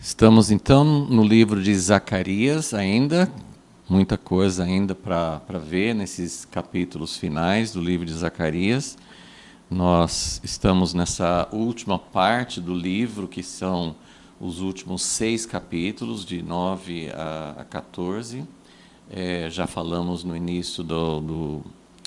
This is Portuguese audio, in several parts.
Estamos então no livro de Zacarias ainda, muita coisa ainda para ver nesses capítulos finais do livro de Zacarias. Nós estamos nessa última parte do livro, que são os últimos 6 capítulos, de 9 a 14. Já falamos no início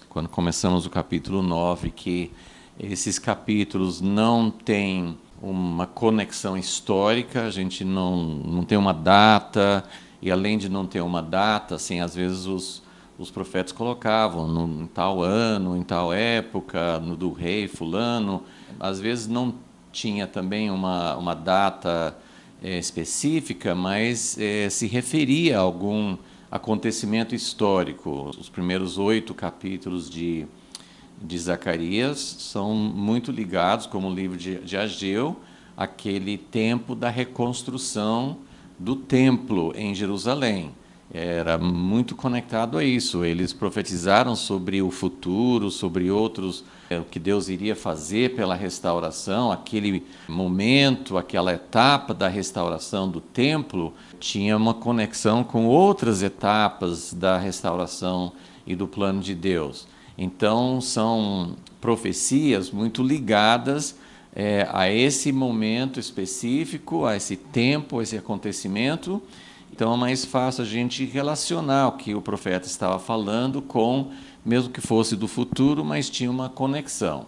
quando começamos o capítulo 9, que esses capítulos não têm uma conexão histórica, a gente não tem uma data, e além de não ter uma data, assim, às vezes os profetas colocavam em tal ano, em tal época, no do rei fulano, às vezes não tinha também uma data específica, mas se referia a algum acontecimento histórico. Os primeiros 8 capítulos de Zacarias são muito ligados, como o livro de Ageu, àquele tempo da reconstrução do templo em Jerusalém. Era muito conectado a isso. Eles profetizaram sobre o futuro, sobre o que Deus iria fazer pela restauração. Aquele momento, aquela etapa da restauração do templo tinha uma conexão com outras etapas da restauração e do plano de Deus. Então, são profecias muito ligadas a esse momento específico, a esse tempo, a esse acontecimento. Então, é mais fácil a gente relacionar o que o profeta estava falando com, mesmo que fosse do futuro, mas tinha uma conexão.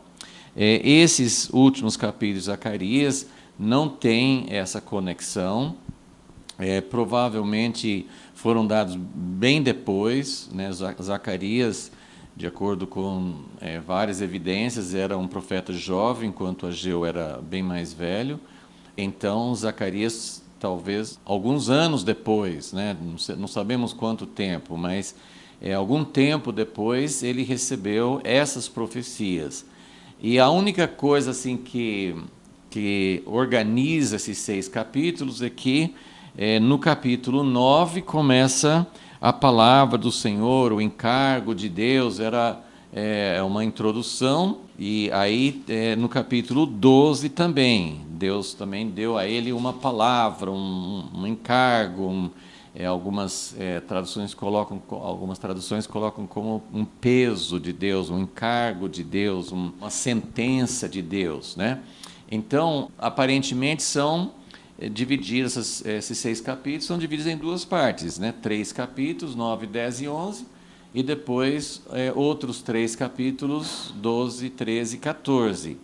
Esses últimos capítulos de Zacarias não têm essa conexão. Provavelmente foram dados bem depois, né? Zacarias, de acordo com várias evidências, era um profeta jovem, enquanto Ageu era bem mais velho. Então, Zacarias, talvez alguns anos depois, né? Não sabemos quanto tempo, mas algum tempo depois ele recebeu essas profecias. E a única coisa assim que organiza esses 6 capítulos é que no capítulo 9 começa a palavra do Senhor, o encargo de Deus, era uma introdução, e aí no capítulo 12 também, Deus também deu a ele uma palavra, um encargo, algumas traduções colocam como um peso de Deus, um encargo de Deus, uma sentença de Deus, né? Então, aparentemente são divididos, esses 6 capítulos são divididos em 2 partes, né? 3 capítulos, 9, 10 e 11, e depois outros 3 capítulos, 12, 13 e 14.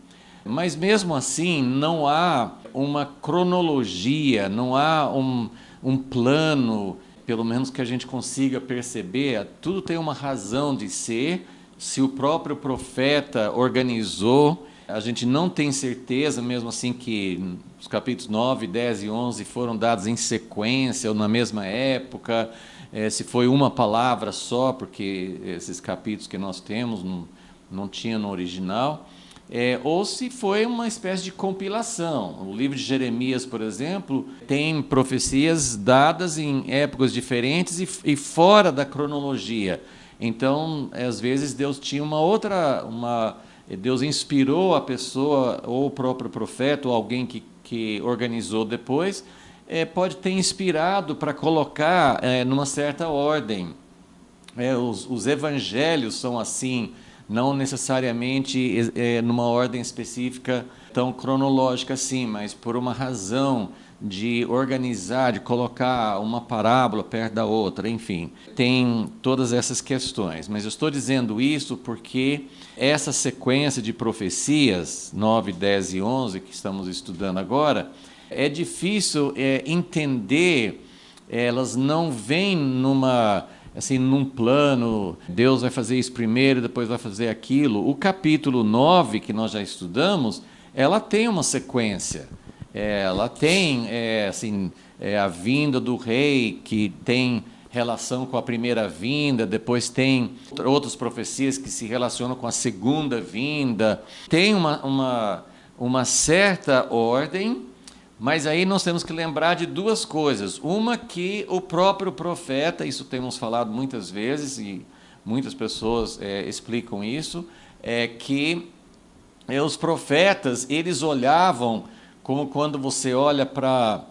Mas mesmo assim, não há uma cronologia, não há um plano, pelo menos que a gente consiga perceber. Tudo tem uma razão de ser. Se o próprio profeta organizou, a gente não tem certeza, mesmo assim, que os capítulos 9, 10 e 11 foram dados em sequência ou na mesma época, se foi uma palavra só, porque esses capítulos que nós temos não tinha no original, ou se foi uma espécie de compilação. O livro de Jeremias, por exemplo, tem profecias dadas em épocas diferentes e fora da cronologia. Então, às vezes, Deus tinha Deus inspirou a pessoa, ou o próprio profeta, ou alguém que organizou depois, pode ter inspirado para colocar numa certa ordem. Os evangelhos são assim, não necessariamente numa ordem específica tão cronológica assim, mas por uma razão de organizar, de colocar uma parábola perto da outra, enfim, tem todas essas questões. Mas eu estou dizendo isso porque essa sequência de profecias, 9, 10 e 11, que estamos estudando agora, é difícil entender, elas não vêm num plano, Deus vai fazer isso primeiro, depois vai fazer aquilo. O capítulo 9, que nós já estudamos, ela tem uma sequência. Ela tem a vinda do rei, que tem relação com a primeira vinda, depois tem outras profecias que se relacionam com a segunda vinda. Tem uma certa ordem, mas aí nós temos que lembrar de 2 coisas. Uma, que o próprio profeta, isso temos falado muitas vezes, e muitas pessoas explicam isso, que os profetas, eles olhavam como quando você olha para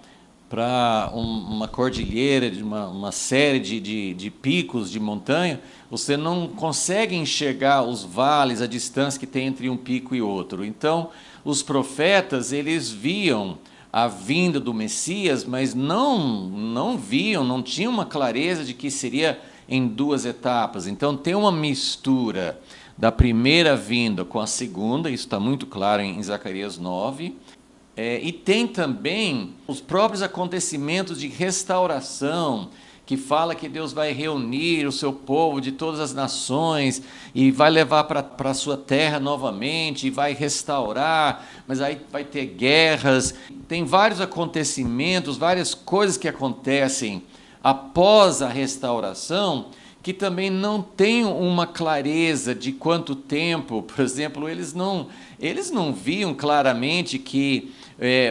para uma cordilheira, de uma série de picos de montanha, você não consegue enxergar os vales, a distância que tem entre um pico e outro. Então, os profetas, eles viam a vinda do Messias, mas não viam, não tinham uma clareza de que seria em duas etapas. Então, tem uma mistura da primeira vinda com a segunda, isso está muito claro em Zacarias 9, e tem também os próprios acontecimentos de restauração, que fala que Deus vai reunir o seu povo de todas as nações e vai levar para a sua terra novamente e vai restaurar, mas aí vai ter guerras. Tem vários acontecimentos, várias coisas que acontecem após a restauração, que também não tem uma clareza de quanto tempo. Por exemplo, eles não viam claramente que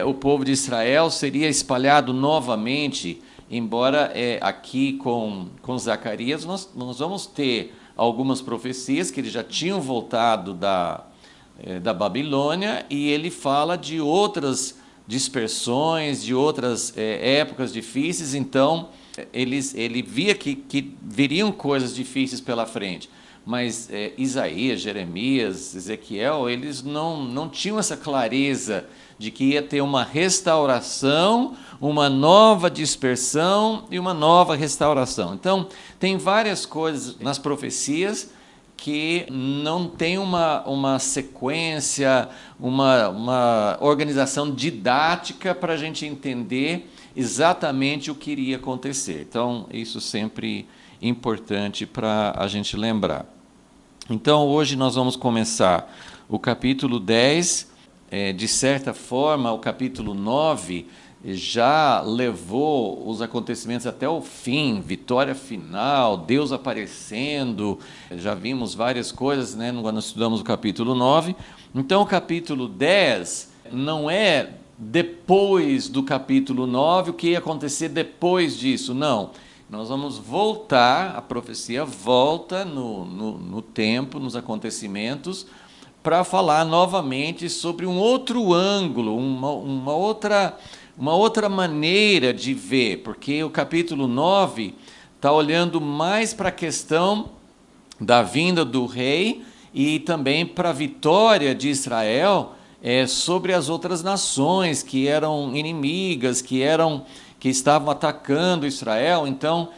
o povo de Israel seria espalhado novamente, embora aqui com Zacarias nós vamos ter algumas profecias que eles já tinham voltado da Babilônia, e ele fala de outras dispersões, de outras épocas difíceis. Então ele via que viriam coisas difíceis pela frente, mas Isaías, Jeremias, Ezequiel, eles não tinham essa clareza de que ia ter uma restauração, uma nova dispersão e uma nova restauração. Então, tem várias coisas nas profecias que não tem uma sequência, uma organização didática para a gente entender exatamente o que iria acontecer. Então, isso sempre é importante para a gente lembrar. Então, hoje nós vamos começar o capítulo 10, de certa forma, o capítulo 9 já levou os acontecimentos até o fim, vitória final, Deus aparecendo, já vimos várias coisas, né, quando nós estudamos o capítulo 9. Então, o capítulo 10 não é depois do capítulo 9, o que ia acontecer depois disso, não. Nós vamos voltar, a profecia volta no tempo, nos acontecimentos, para falar novamente sobre um outro ângulo, uma outra maneira de ver, porque o capítulo 9 está olhando mais para a questão da vinda do rei e também para a vitória de Israel sobre as outras nações que eram inimigas, que estavam atacando Israel. Então,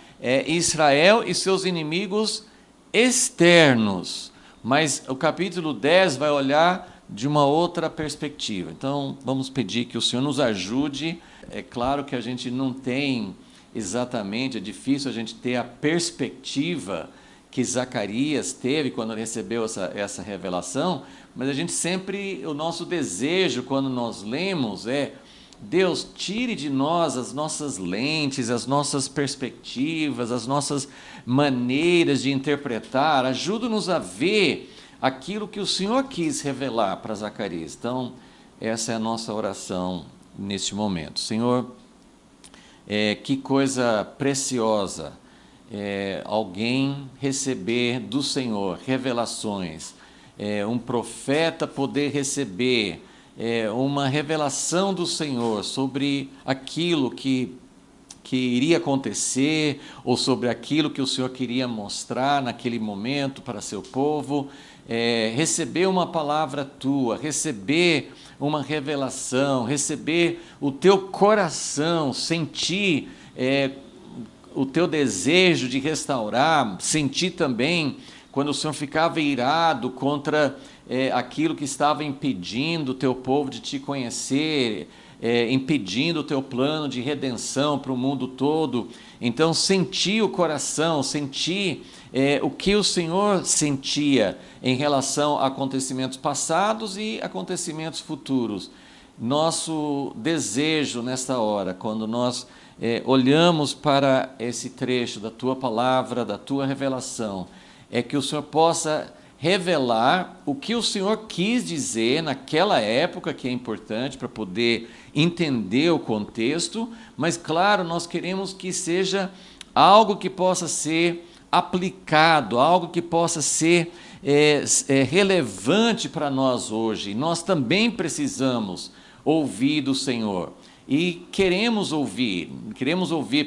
Israel e seus inimigos externos. Mas o capítulo 10 vai olhar de uma outra perspectiva. Então, vamos pedir que o Senhor nos ajude. É claro que a gente não tem exatamente, é difícil a gente ter a perspectiva que Zacarias teve quando recebeu essa revelação, mas a gente sempre, o nosso desejo quando nós lemos Deus, tire de nós as nossas lentes, as nossas perspectivas, as nossas maneiras de interpretar, ajuda-nos a ver aquilo que o Senhor quis revelar para Zacarias. Então, essa é a nossa oração neste momento. Senhor, que coisa preciosa alguém receber do Senhor revelações, um profeta poder receber uma revelação do Senhor sobre aquilo que iria acontecer, ou sobre aquilo que o Senhor queria mostrar naquele momento para seu povo, receber uma palavra tua, receber uma revelação, receber o teu coração, sentir o teu desejo de restaurar, sentir também quando o Senhor ficava irado contra aquilo que estava impedindo o teu povo de te conhecer, impedindo o teu plano de redenção para o mundo todo. Então, sentir o coração, sentir o que o Senhor sentia em relação a acontecimentos passados e acontecimentos futuros. Nosso desejo nesta hora, quando nós olhamos para esse trecho da tua palavra, da tua revelação, é que o Senhor possa revelar o que o Senhor quis dizer naquela época, que é importante para poder entender o contexto, mas claro, nós queremos que seja algo que possa ser aplicado, algo que possa ser relevante para nós hoje. Nós também precisamos ouvir do Senhor. e queremos ouvir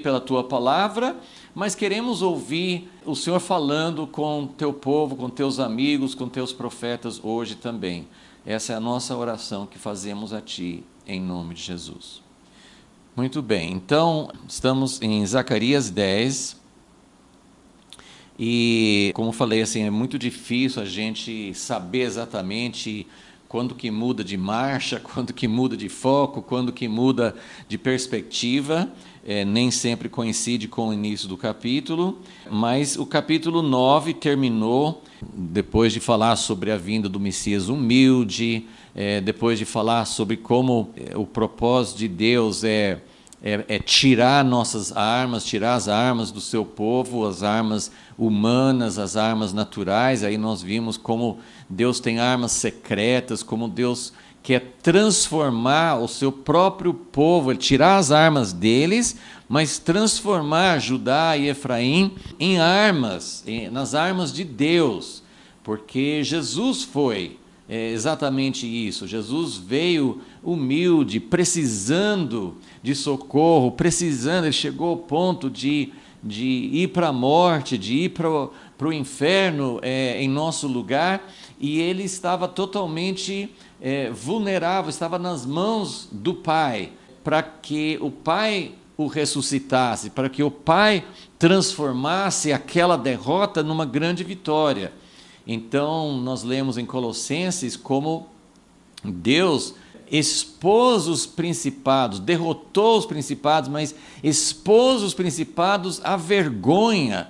pela tua palavra, mas queremos ouvir o Senhor falando com teu povo, com teus amigos, com teus profetas hoje também. Essa é a nossa oração que fazemos a ti, em nome de Jesus. Muito bem, então estamos em Zacarias 10, e como falei, assim, é muito difícil a gente saber exatamente quando que muda de marcha, quando que muda de foco, quando que muda de perspectiva. Nem sempre coincide com o início do capítulo, mas o capítulo 9 terminou depois de falar sobre a vinda do Messias humilde, depois de falar sobre como o propósito de Deus é tirar nossas armas, tirar as armas do seu povo, as armas humanas, as armas naturais. Aí nós vimos como Deus tem armas secretas, como Deus quer transformar o seu próprio povo, ele tirar as armas deles, mas transformar Judá e Efraim em armas, nas armas de Deus, porque Jesus foi exatamente isso. Jesus veio humilde, precisando de socorro, ele chegou ao ponto de ir para a morte, de ir para o inferno em nosso lugar, e ele estava totalmente vulnerável, estava nas mãos do Pai, para que o Pai o ressuscitasse, para que o Pai transformasse aquela derrota numa grande vitória. Então, nós lemos em Colossenses como Deus expôs os principados, derrotou os principados, mas expôs os principados à vergonha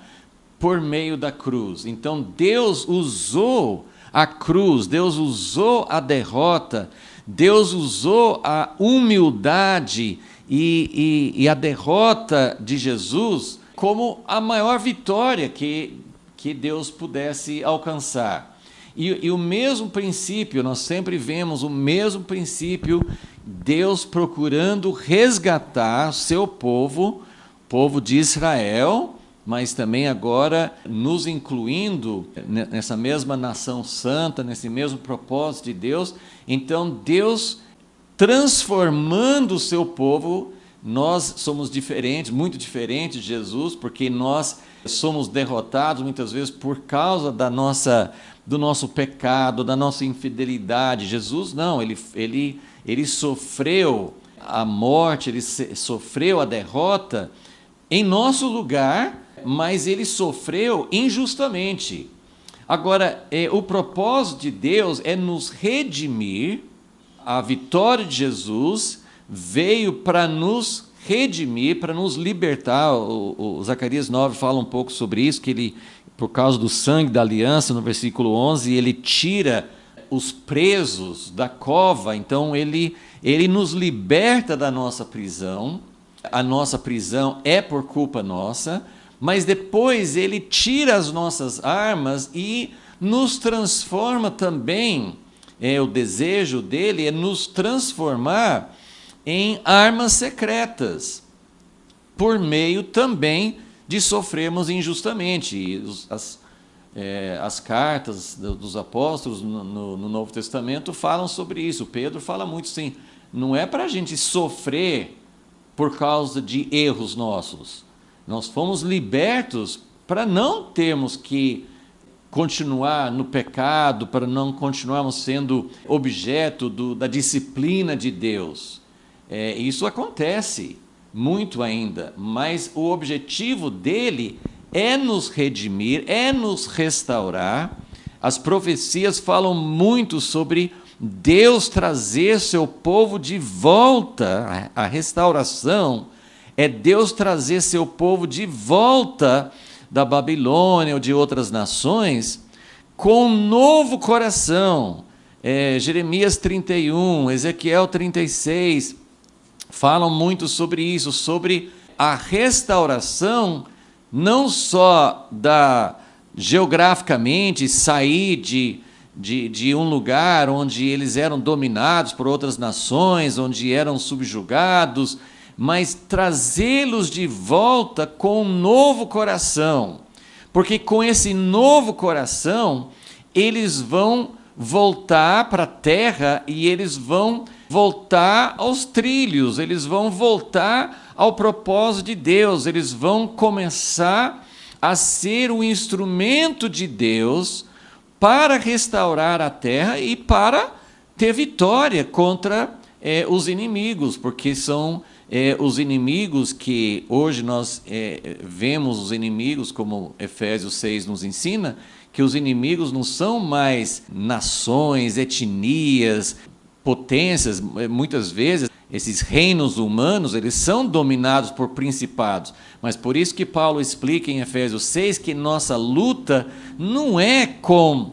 por meio da cruz. Então, Deus usou a cruz, Deus usou a derrota, Deus usou a humildade e a derrota de Jesus como a maior vitória que Deus pudesse alcançar. E o mesmo princípio, nós sempre vemos o mesmo princípio, Deus procurando resgatar seu povo, povo de Israel, mas também agora nos incluindo nessa mesma nação santa, nesse mesmo propósito de Deus. Então Deus transformando o seu povo. Nós somos diferentes, muito diferentes de Jesus, porque nós somos derrotados muitas vezes por causa do nosso pecado, da nossa infidelidade. Jesus não, ele sofreu a morte, ele sofreu a derrota em nosso lugar, mas ele sofreu injustamente. Agora, o propósito de Deus é nos redimir. A vitória de Jesus veio para nos redimir, para nos libertar. O Zacarias 9 fala um pouco sobre isso, que ele, por causa do sangue da aliança, no versículo 11, ele tira os presos da cova. Então ele nos liberta da nossa prisão. A nossa prisão é por culpa nossa, mas depois ele tira as nossas armas e nos transforma também. O desejo dele é nos transformar em armas secretas, por meio também de sofrermos injustamente. E as cartas dos apóstolos no Novo Testamento falam sobre isso. Pedro fala muito assim, não é para a gente sofrer por causa de erros nossos. Nós fomos libertos para não termos que continuar no pecado, para não continuarmos sendo objeto da disciplina de Deus. Isso acontece muito ainda, mas o objetivo dele é nos redimir, é nos restaurar. As profecias falam muito sobre Deus trazer seu povo de volta. A restauração é Deus trazer seu povo de volta da Babilônia ou de outras nações com um novo coração. Jeremias 31, Ezequiel 36, falam muito sobre isso, sobre a restauração, não só geograficamente sair de um lugar onde eles eram dominados por outras nações, onde eram subjugados, mas trazê-los de volta com um novo coração, porque com esse novo coração, eles vão voltar para a terra e eles vão voltar aos trilhos, eles vão voltar ao propósito de Deus, eles vão começar a ser o instrumento de Deus para restaurar a terra e para ter vitória contra os inimigos, porque são os inimigos que hoje nós vemos os inimigos, como Efésios 6 nos ensina, que os inimigos não são mais nações, etnias, potências. Muitas vezes esses reinos humanos, eles são dominados por principados, mas por isso que Paulo explica em Efésios 6 que nossa luta não é com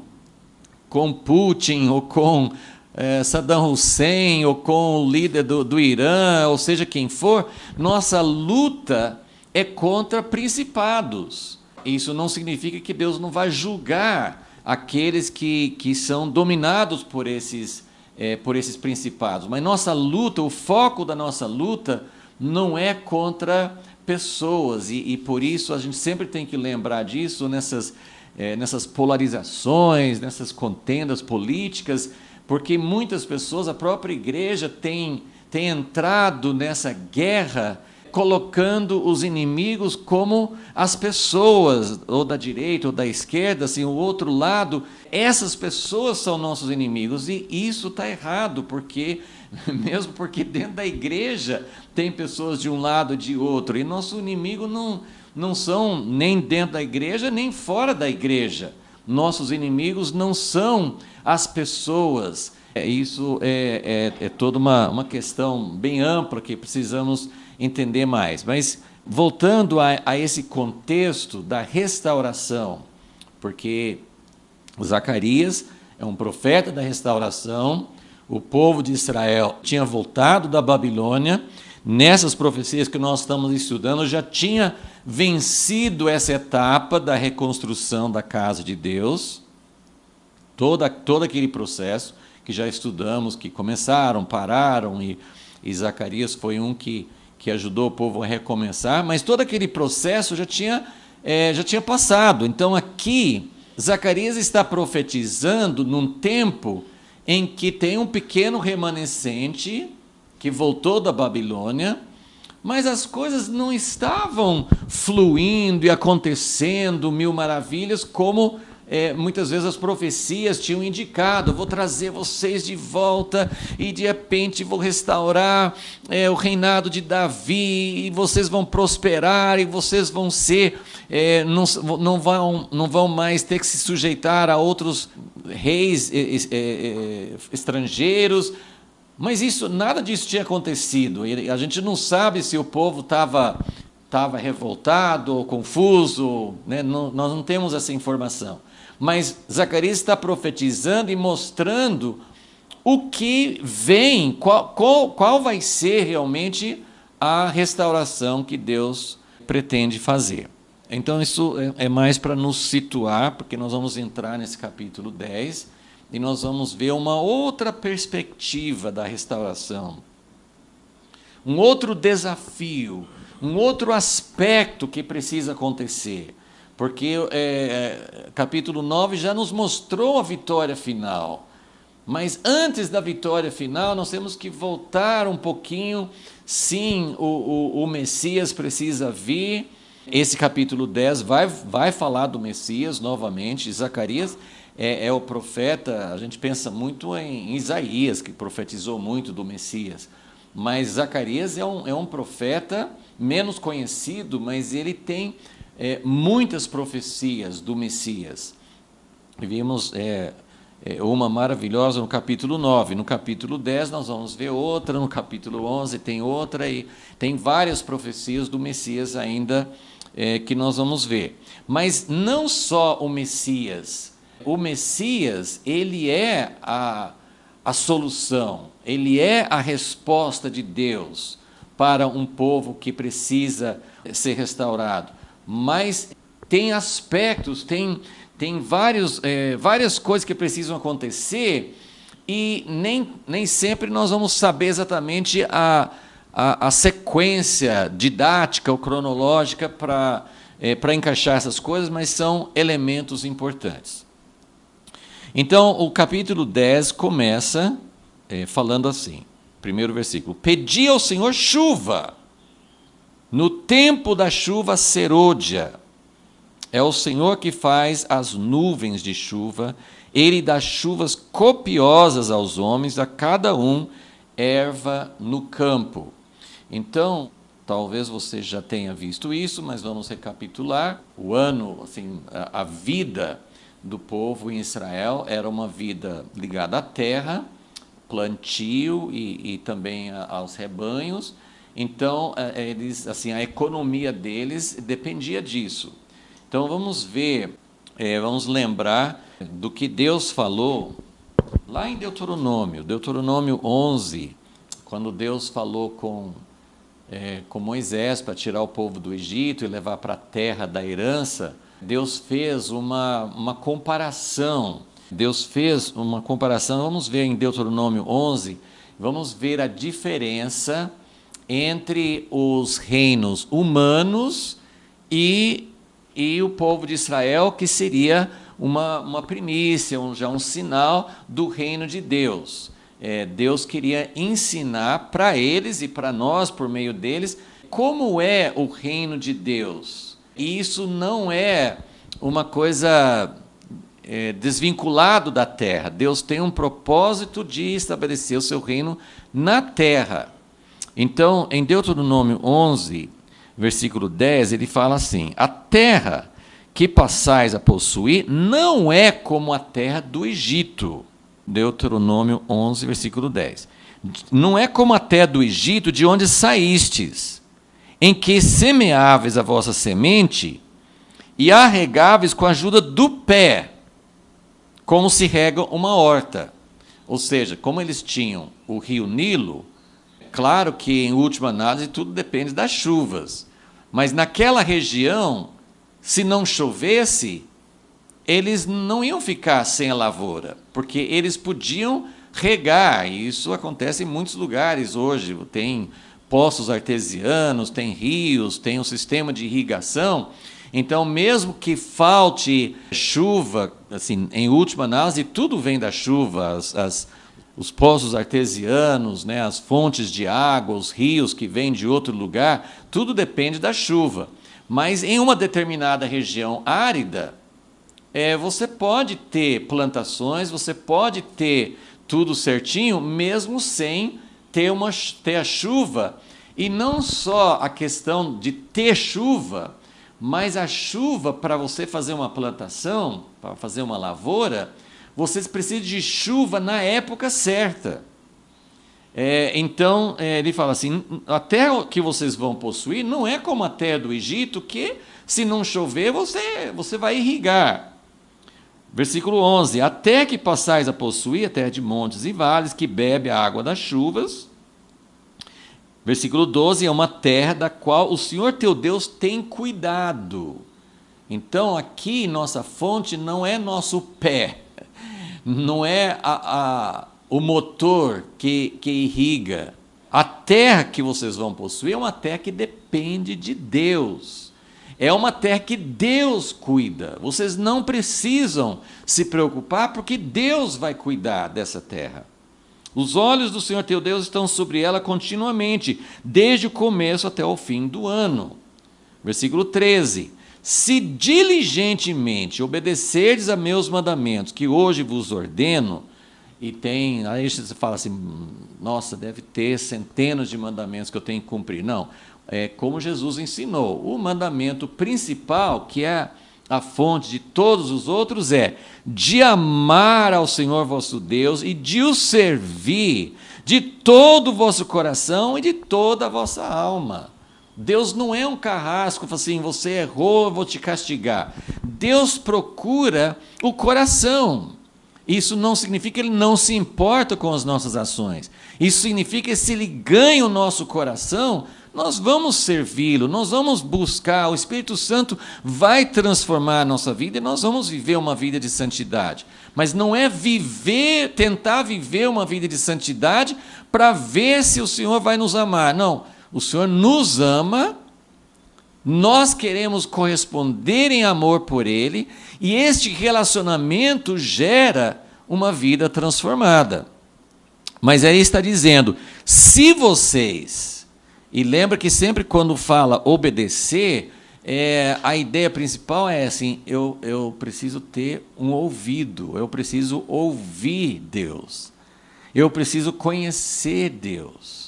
Putin ou com Saddam Hussein ou com o líder do Irã, ou seja quem for. Nossa luta é contra principados. Isso não significa que Deus não vai julgar aqueles que são dominados por esses principados. Mas nossa luta, o foco da nossa luta não é contra pessoas. E por isso a gente sempre tem que lembrar disso nessas polarizações, nessas contendas políticas, porque muitas pessoas, a própria igreja tem entrado nessa guerra colocando os inimigos como as pessoas, ou da direita ou da esquerda, assim, o outro lado. Essas pessoas são nossos inimigos, e isso está errado, mesmo porque dentro da igreja tem pessoas de um lado e de outro, e nosso inimigo não são nem dentro da igreja, nem fora da igreja. Nossos inimigos não são as pessoas. Isso é toda uma questão bem ampla que precisamos entender mais. Mas voltando a esse contexto da restauração, porque Zacarias é um profeta da restauração, o povo de Israel tinha voltado da Babilônia, nessas profecias que nós estamos estudando, já tinha vencido essa etapa da reconstrução da casa de Deus, todo aquele processo que já estudamos, que começaram, pararam, e Zacarias foi um que ajudou o povo a recomeçar, mas todo aquele processo já tinha passado. Então aqui, Zacarias está profetizando num tempo em que tem um pequeno remanescente que voltou da Babilônia, mas as coisas não estavam fluindo e acontecendo mil maravilhas como muitas vezes as profecias tinham indicado. Vou trazer vocês de volta e de repente vou restaurar o reinado de Davi, e vocês vão prosperar, e vocês vão ser, não vão mais ter que se sujeitar a outros reis estrangeiros. Mas nada disso tinha acontecido, e a gente não sabe se o povo estava revoltado ou confuso, né? Nós não temos essa informação. Mas Zacarias está profetizando e mostrando o que vem, qual vai ser realmente a restauração que Deus pretende fazer. Então isso é mais para nos situar, porque nós vamos entrar nesse capítulo 10 e nós vamos ver uma outra perspectiva da restauração, um outro desafio, um outro aspecto que precisa acontecer. Porque capítulo 9 já nos mostrou a vitória final. Mas antes da vitória final, nós temos que voltar um pouquinho. Sim, o Messias precisa vir. Esse capítulo 10 vai falar do Messias novamente. Zacarias é o profeta, a gente pensa muito em Isaías, que profetizou muito do Messias. Mas Zacarias é um profeta menos conhecido, mas ele tem muitas profecias do Messias. Vimos uma maravilhosa no capítulo 9, no capítulo 10 nós vamos ver outra, no capítulo 11 tem outra, e tem várias profecias do Messias ainda que nós vamos ver. Mas não só o Messias, ele é a solução, ele é a resposta de Deus para um povo que precisa ser restaurado. Mas tem aspectos, tem várias coisas que precisam acontecer, e nem sempre nós vamos saber exatamente a sequência didática ou cronológica para encaixar essas coisas, mas são elementos importantes. Então, o capítulo 10 começa falando assim: primeiro versículo. Pedi ao Senhor chuva, no tempo da chuva serôdia. É o Senhor que faz as nuvens de chuva, Ele dá chuvas copiosas aos homens, a cada um erva no campo. Então, talvez você já tenha visto isso, mas vamos recapitular. O ano, assim, a vida do povo em Israel era uma vida ligada à terra, plantio e também aos rebanhos. Então, eles, assim, a economia deles dependia disso. Então, vamos ver, vamos lembrar do que Deus falou lá em Deuteronômio 11, quando Deus falou com Moisés para tirar o povo do Egito e levar para a terra da herança. Deus fez uma comparação. Vamos ver em Deuteronômio 11, vamos ver a diferença entre os reinos humanos e o povo de Israel, que seria uma primícia, já um sinal do reino de Deus. Deus queria ensinar para eles e para nós, por meio deles, como é o reino de Deus. E isso não é uma coisa desvinculado da terra. Deus tem um propósito de estabelecer o seu reino na terra. Então, em Deuteronômio 11, versículo 10, ele fala assim: a terra que passais a possuir não é como a terra do Egito. Deuteronômio 11, versículo 10. Não é como a terra do Egito, de onde saístes, em que semeáveis a vossa semente e a regáveis com a ajuda do pé, como se rega uma horta. Ou seja, como eles tinham o rio Nilo, claro que, em última análise, tudo depende das chuvas. Mas naquela região, se não chovesse, eles não iam ficar sem a lavoura, porque eles podiam regar, e isso acontece em muitos lugares hoje. Tem poços artesianos, tem rios, tem um sistema de irrigação. Então, mesmo que falte chuva, assim, em última análise, tudo vem da chuva, os poços artesianos, né, as fontes de água, os rios que vêm de outro lugar, tudo depende da chuva. Mas em uma determinada região árida, você pode ter plantações, você pode ter tudo certinho, mesmo sem ter a chuva. E não só a questão de ter chuva, mas a chuva, para você fazer uma plantação, para fazer uma lavoura, vocês precisam de chuva na época certa. Então, ele fala assim: a terra que vocês vão possuir não é como a terra do Egito, que se não chover, você vai irrigar. Versículo 11: a terra que passais a possuir, a terra de montes e vales, que bebe a água das chuvas. Versículo 12: é uma terra da qual o Senhor teu Deus tem cuidado. Então, aqui, nossa fonte não é nosso pé, não é o motor que irriga. A terra que vocês vão possuir é uma terra que depende de Deus. É uma terra que Deus cuida. Vocês não precisam se preocupar, porque Deus vai cuidar dessa terra. Os olhos do Senhor teu Deus estão sobre ela continuamente, desde o começo até o fim do ano. Versículo 13: se diligentemente obedecerdes a meus mandamentos, que hoje vos ordeno, aí você fala assim: nossa, deve ter centenas de mandamentos que eu tenho que cumprir. Não, como Jesus ensinou. O mandamento principal, que é a fonte de todos os outros, é de amar ao Senhor vosso Deus e de o servir de todo o vosso coração e de toda a vossa alma. Deus não é um carrasco, fala assim: você errou, eu vou te castigar. Deus procura o coração. Isso não significa que Ele não se importa com as nossas ações. Isso significa que, se Ele ganha o nosso coração, nós vamos servi-lo, nós vamos buscar, o Espírito Santo vai transformar a nossa vida e nós vamos viver uma vida de santidade. Mas não é tentar viver uma vida de santidade para ver se o Senhor vai nos amar. Não, o Senhor nos ama, nós queremos corresponder em amor por Ele, e este relacionamento gera uma vida transformada. Mas aí está dizendo, se vocês, e lembra que sempre quando fala obedecer, a ideia principal é assim, eu preciso ter um ouvido, eu preciso ouvir Deus, eu preciso conhecer Deus.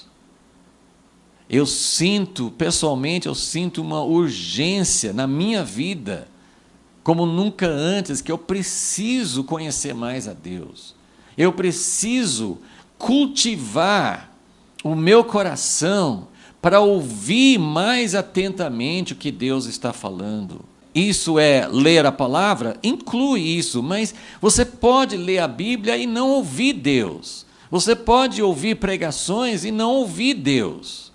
Eu sinto, pessoalmente, eu sinto uma urgência na minha vida, como nunca antes, que eu preciso conhecer mais a Deus. Eu preciso cultivar o meu coração para ouvir mais atentamente o que Deus está falando. Isso é ler a palavra? Inclui isso, mas você pode ler a Bíblia e não ouvir Deus. Você pode ouvir pregações e não ouvir Deus.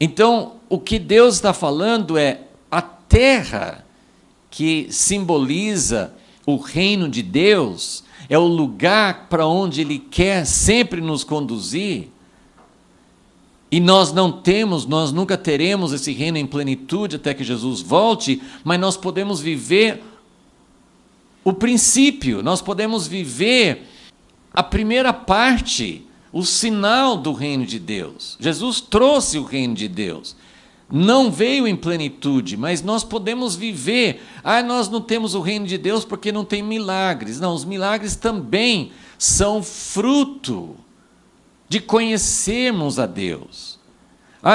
Então, o que Deus está falando é a terra que simboliza o reino de Deus, é o lugar para onde Ele quer sempre nos conduzir. E nós nunca teremos esse reino em plenitude até que Jesus volte, mas nós podemos viver o princípio, nós podemos viver a primeira parte, o sinal do reino de Deus. Jesus trouxe o reino de Deus. Não veio em plenitude, mas nós podemos viver. Nós não temos o reino de Deus porque não tem milagres. Não, os milagres também são fruto de conhecermos a Deus.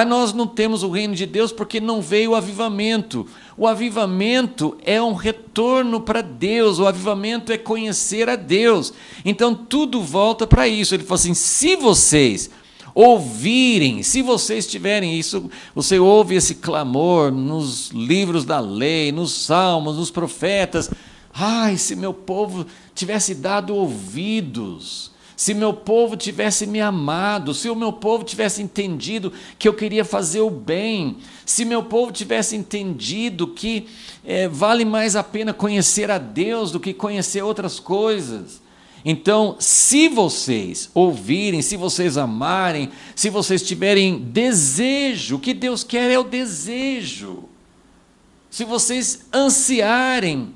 Nós não temos o reino de Deus porque não veio o avivamento. O avivamento é um retorno para Deus, o avivamento é conhecer a Deus. Então tudo volta para isso. Ele falou assim, se vocês ouvirem, se vocês tiverem isso, você ouve esse clamor nos livros da lei, nos salmos, nos profetas, se meu povo tivesse dado ouvidos, se meu povo tivesse me amado, se o meu povo tivesse entendido que eu queria fazer o bem, se meu povo tivesse entendido que vale mais a pena conhecer a Deus do que conhecer outras coisas. Então, se vocês ouvirem, se vocês amarem, se vocês tiverem desejo, o que Deus quer é o desejo. Se vocês ansiarem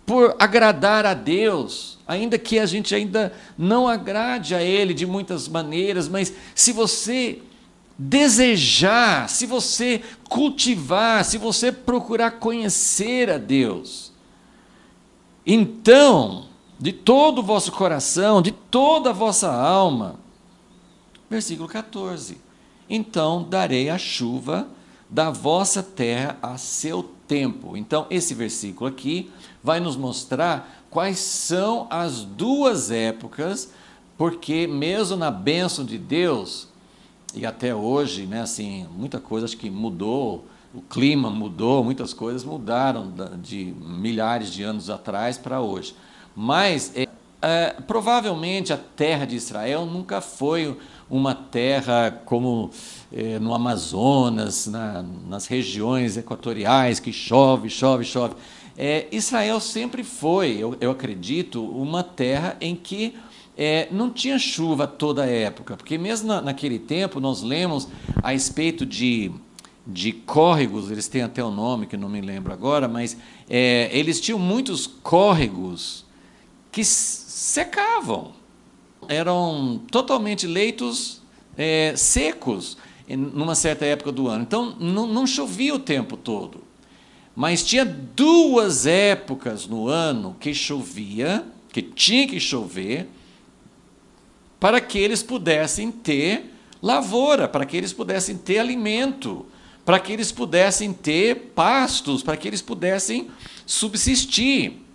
por agradar a Deus, ainda que a gente ainda não agrade a Ele de muitas maneiras, mas se você desejar, se você cultivar, se você procurar conhecer a Deus, então, de todo o vosso coração, de toda a vossa alma. Versículo 14. Então darei a chuva da vossa terra a seu tempo. Então, esse versículo aqui vai nos mostrar quais são as duas épocas, porque mesmo na bênção de Deus, e até hoje, assim, muita coisa acho que mudou, o clima mudou, muitas coisas mudaram de milhares de anos atrás para hoje. Mas, provavelmente, a terra de Israel nunca foi uma terra como no Amazonas, nas regiões equatoriais, que chove, chove, chove. Israel sempre foi, eu acredito, uma terra em que não tinha chuva toda a época, porque mesmo naquele tempo nós lemos a respeito de córregos, eles têm até o nome que não me lembro agora, mas eles tinham muitos córregos que secavam, eram totalmente leitos secos numa certa época do ano. Então não chovia o tempo todo, mas tinha duas épocas no ano que chovia, que tinha que chover, para que eles pudessem ter lavoura, para que eles pudessem ter alimento, para que eles pudessem ter pastos, para que eles pudessem subsistir.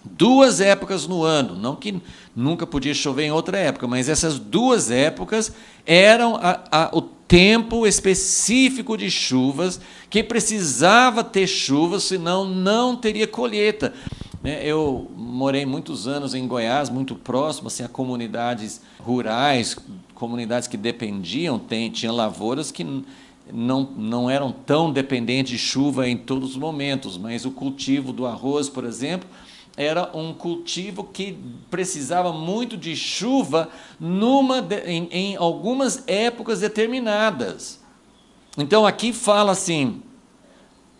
Duas épocas no ano, não que nunca podia chover em outra época, mas essas duas épocas eram o tempo específico de chuvas, que precisava ter chuvas, senão não teria colheita. Eu morei muitos anos em Goiás, muito próximo assim, a comunidades rurais, comunidades que dependiam, tinha lavouras que não eram tão dependentes de chuva em todos os momentos, mas o cultivo do arroz, por exemplo, era um cultivo que precisava muito de chuva em algumas épocas determinadas. Então aqui fala assim,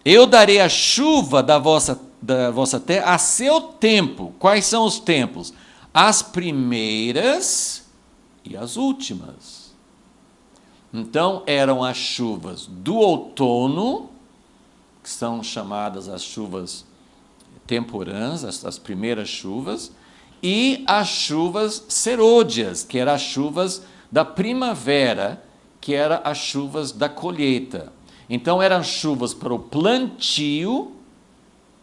eu darei a chuva da vossa terra a seu tempo. Quais são os tempos? As primeiras e as últimas. Então, eram as chuvas do outono, que são chamadas as chuvas temporãs, as primeiras chuvas, e as chuvas serôdias, que eram as chuvas da primavera, que eram as chuvas da colheita. Então, eram chuvas para o plantio,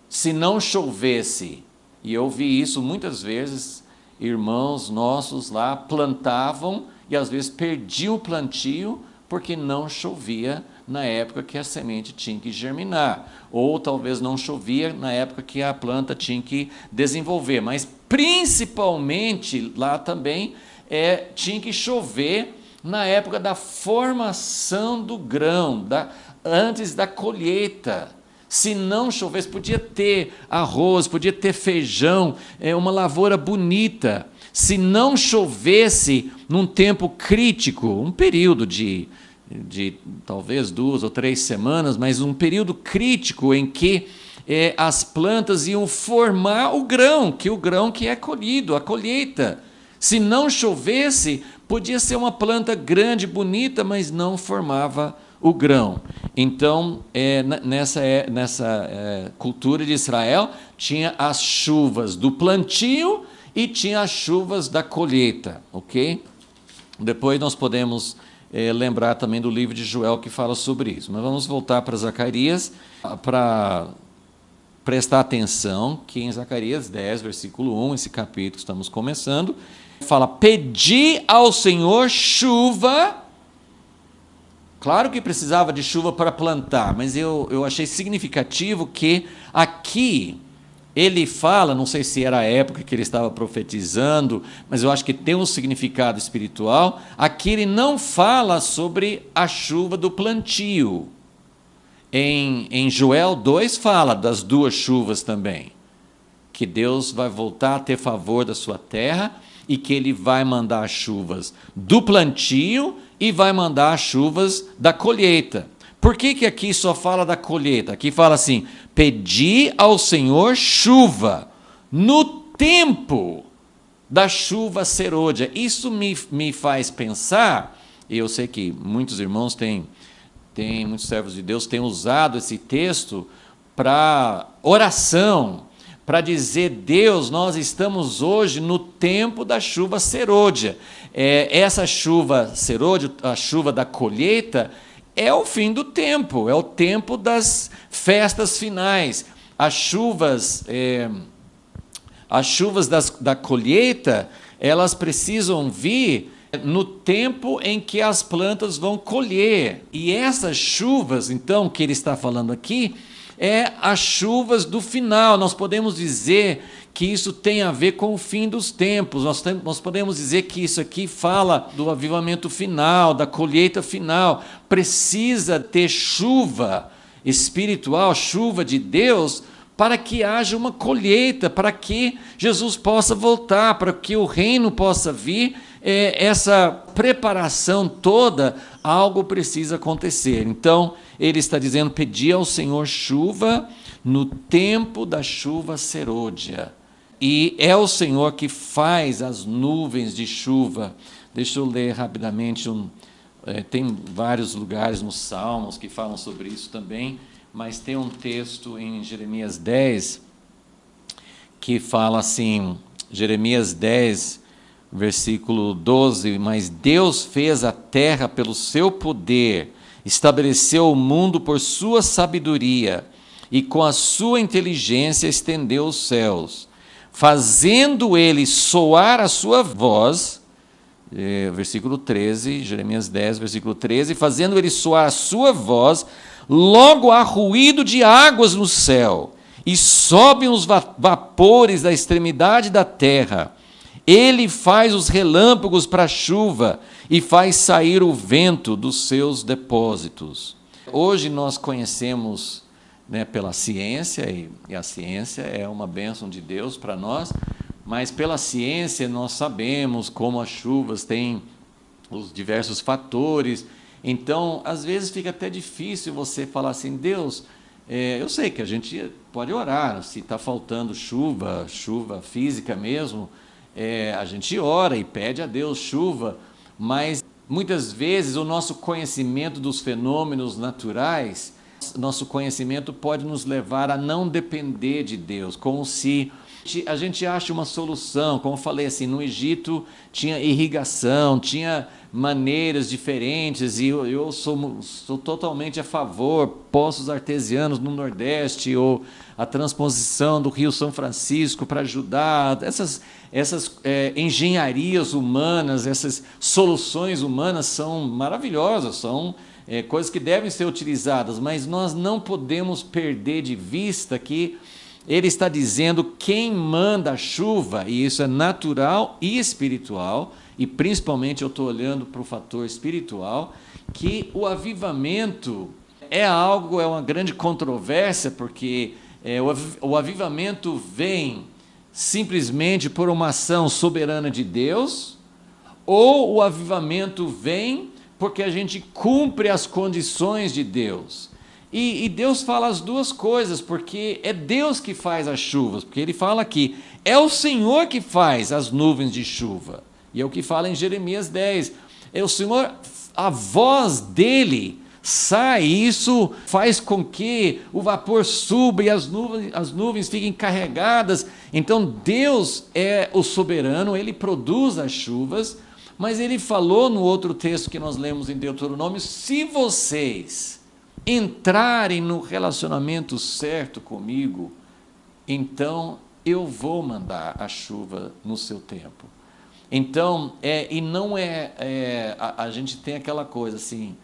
se não chovesse. E eu vi isso muitas vezes, irmãos nossos lá plantavam e às vezes perdiam o plantio porque não chovia na época que a semente tinha que germinar, ou talvez não chovia na época que a planta tinha que desenvolver, mas principalmente lá também tinha que chover na época da formação do grão, antes da colheita. Se não chovesse, podia ter arroz, podia ter feijão, uma lavoura bonita. Se não chovesse num tempo crítico, um período de talvez 2 ou 3 semanas, mas um período crítico em que as plantas iam formar o grão que é colhido, a colheita. Se não chovesse, podia ser uma planta grande, bonita, mas não formava o grão. Então, nessa cultura de Israel, tinha as chuvas do plantio e tinha as chuvas da colheita, ok? Depois nós podemos lembrar também do livro de Joel que fala sobre isso. Mas vamos voltar para Zacarias para prestar atenção que em Zacarias 10, versículo 1, esse capítulo que estamos começando, fala: pedi ao Senhor chuva. Claro que precisava de chuva para plantar, mas eu achei significativo que aqui ele fala, não sei se era a época que ele estava profetizando, mas eu acho que tem um significado espiritual. Aqui ele não fala sobre a chuva do plantio. Em Joel 2 fala das 2 chuvas também, que Deus vai voltar a ter favor da sua terra e que ele vai mandar as chuvas do plantio e vai mandar as chuvas da colheita. Por que aqui só fala da colheita? Aqui fala assim: pedi ao Senhor chuva no tempo da chuva serôdia. Isso me faz pensar, e eu sei que muitos irmãos muitos servos de Deus têm usado esse texto para oração, para dizer: Deus, nós estamos hoje no tempo da chuva serôdia. Essa chuva serôdia, a chuva da colheita, é o fim do tempo, é o tempo das festas finais. As chuvas da colheita, elas precisam vir no tempo em que as plantas vão colher. E essas chuvas, então, que ele está falando aqui, as chuvas do final. Nós podemos dizer que isso tem a ver com o fim dos tempos. Nós podemos dizer que isso aqui fala do avivamento final, da colheita final. Precisa ter chuva espiritual, chuva de Deus, para que haja uma colheita, para que Jesus possa voltar, para que o reino possa vir. Essa preparação toda, algo precisa acontecer. Então, ele está dizendo: pedi ao Senhor chuva no tempo da chuva serôdia. E é o Senhor que faz as nuvens de chuva. Deixa eu ler rapidamente. Tem vários lugares nos Salmos que falam sobre isso também, mas tem um texto em Jeremias 10 que fala assim, Jeremias 10, versículo 12: mas Deus fez a terra pelo seu poder, estabeleceu o mundo por sua sabedoria, e com a sua inteligência estendeu os céus, fazendo ele soar a sua voz, versículo 13, Jeremias 10, versículo 13, fazendo ele soar a sua voz, logo há ruído de águas no céu, e sobem os vapores da extremidade da terra. Ele faz os relâmpagos para a chuva, e faz sair o vento dos seus depósitos. Hoje nós conhecemos, pela ciência, e a ciência é uma bênção de Deus para nós, mas pela ciência nós sabemos como as chuvas têm os diversos fatores. Então, às vezes fica até difícil você falar assim: Deus, eu sei que a gente pode orar, se está faltando chuva física mesmo, a gente ora e pede a Deus chuva, mas muitas vezes o nosso conhecimento dos fenômenos naturais, nosso conhecimento pode nos levar a não depender de Deus, como se a gente acha uma solução. Como eu falei, assim, no Egito tinha irrigação, tinha maneiras diferentes, e eu sou totalmente a favor, poços artesianos no Nordeste, ou a transposição do Rio São Francisco para ajudar, essas engenharias humanas, essas soluções humanas são maravilhosas, são coisas que devem ser utilizadas, mas nós não podemos perder de vista que ele está dizendo quem manda a chuva, e isso é natural e espiritual, e principalmente eu estou olhando para o fator espiritual, que o avivamento é uma grande controvérsia, porque o avivamento vem simplesmente por uma ação soberana de Deus, ou o avivamento vem porque a gente cumpre as condições de Deus. E Deus fala as duas coisas, porque é Deus que faz as chuvas, porque ele fala aqui, é o Senhor que faz as nuvens de chuva, e é o que fala em Jeremias 10, é o Senhor, a voz dele sai, e isso faz com que o vapor suba e as nuvens fiquem carregadas. Então Deus é o soberano, ele produz as chuvas, mas ele falou no outro texto que nós lemos em Deuteronômio, se vocês entrarem no relacionamento certo comigo, então eu vou mandar a chuva no seu tempo. Então, e não a gente tem aquela coisa assim,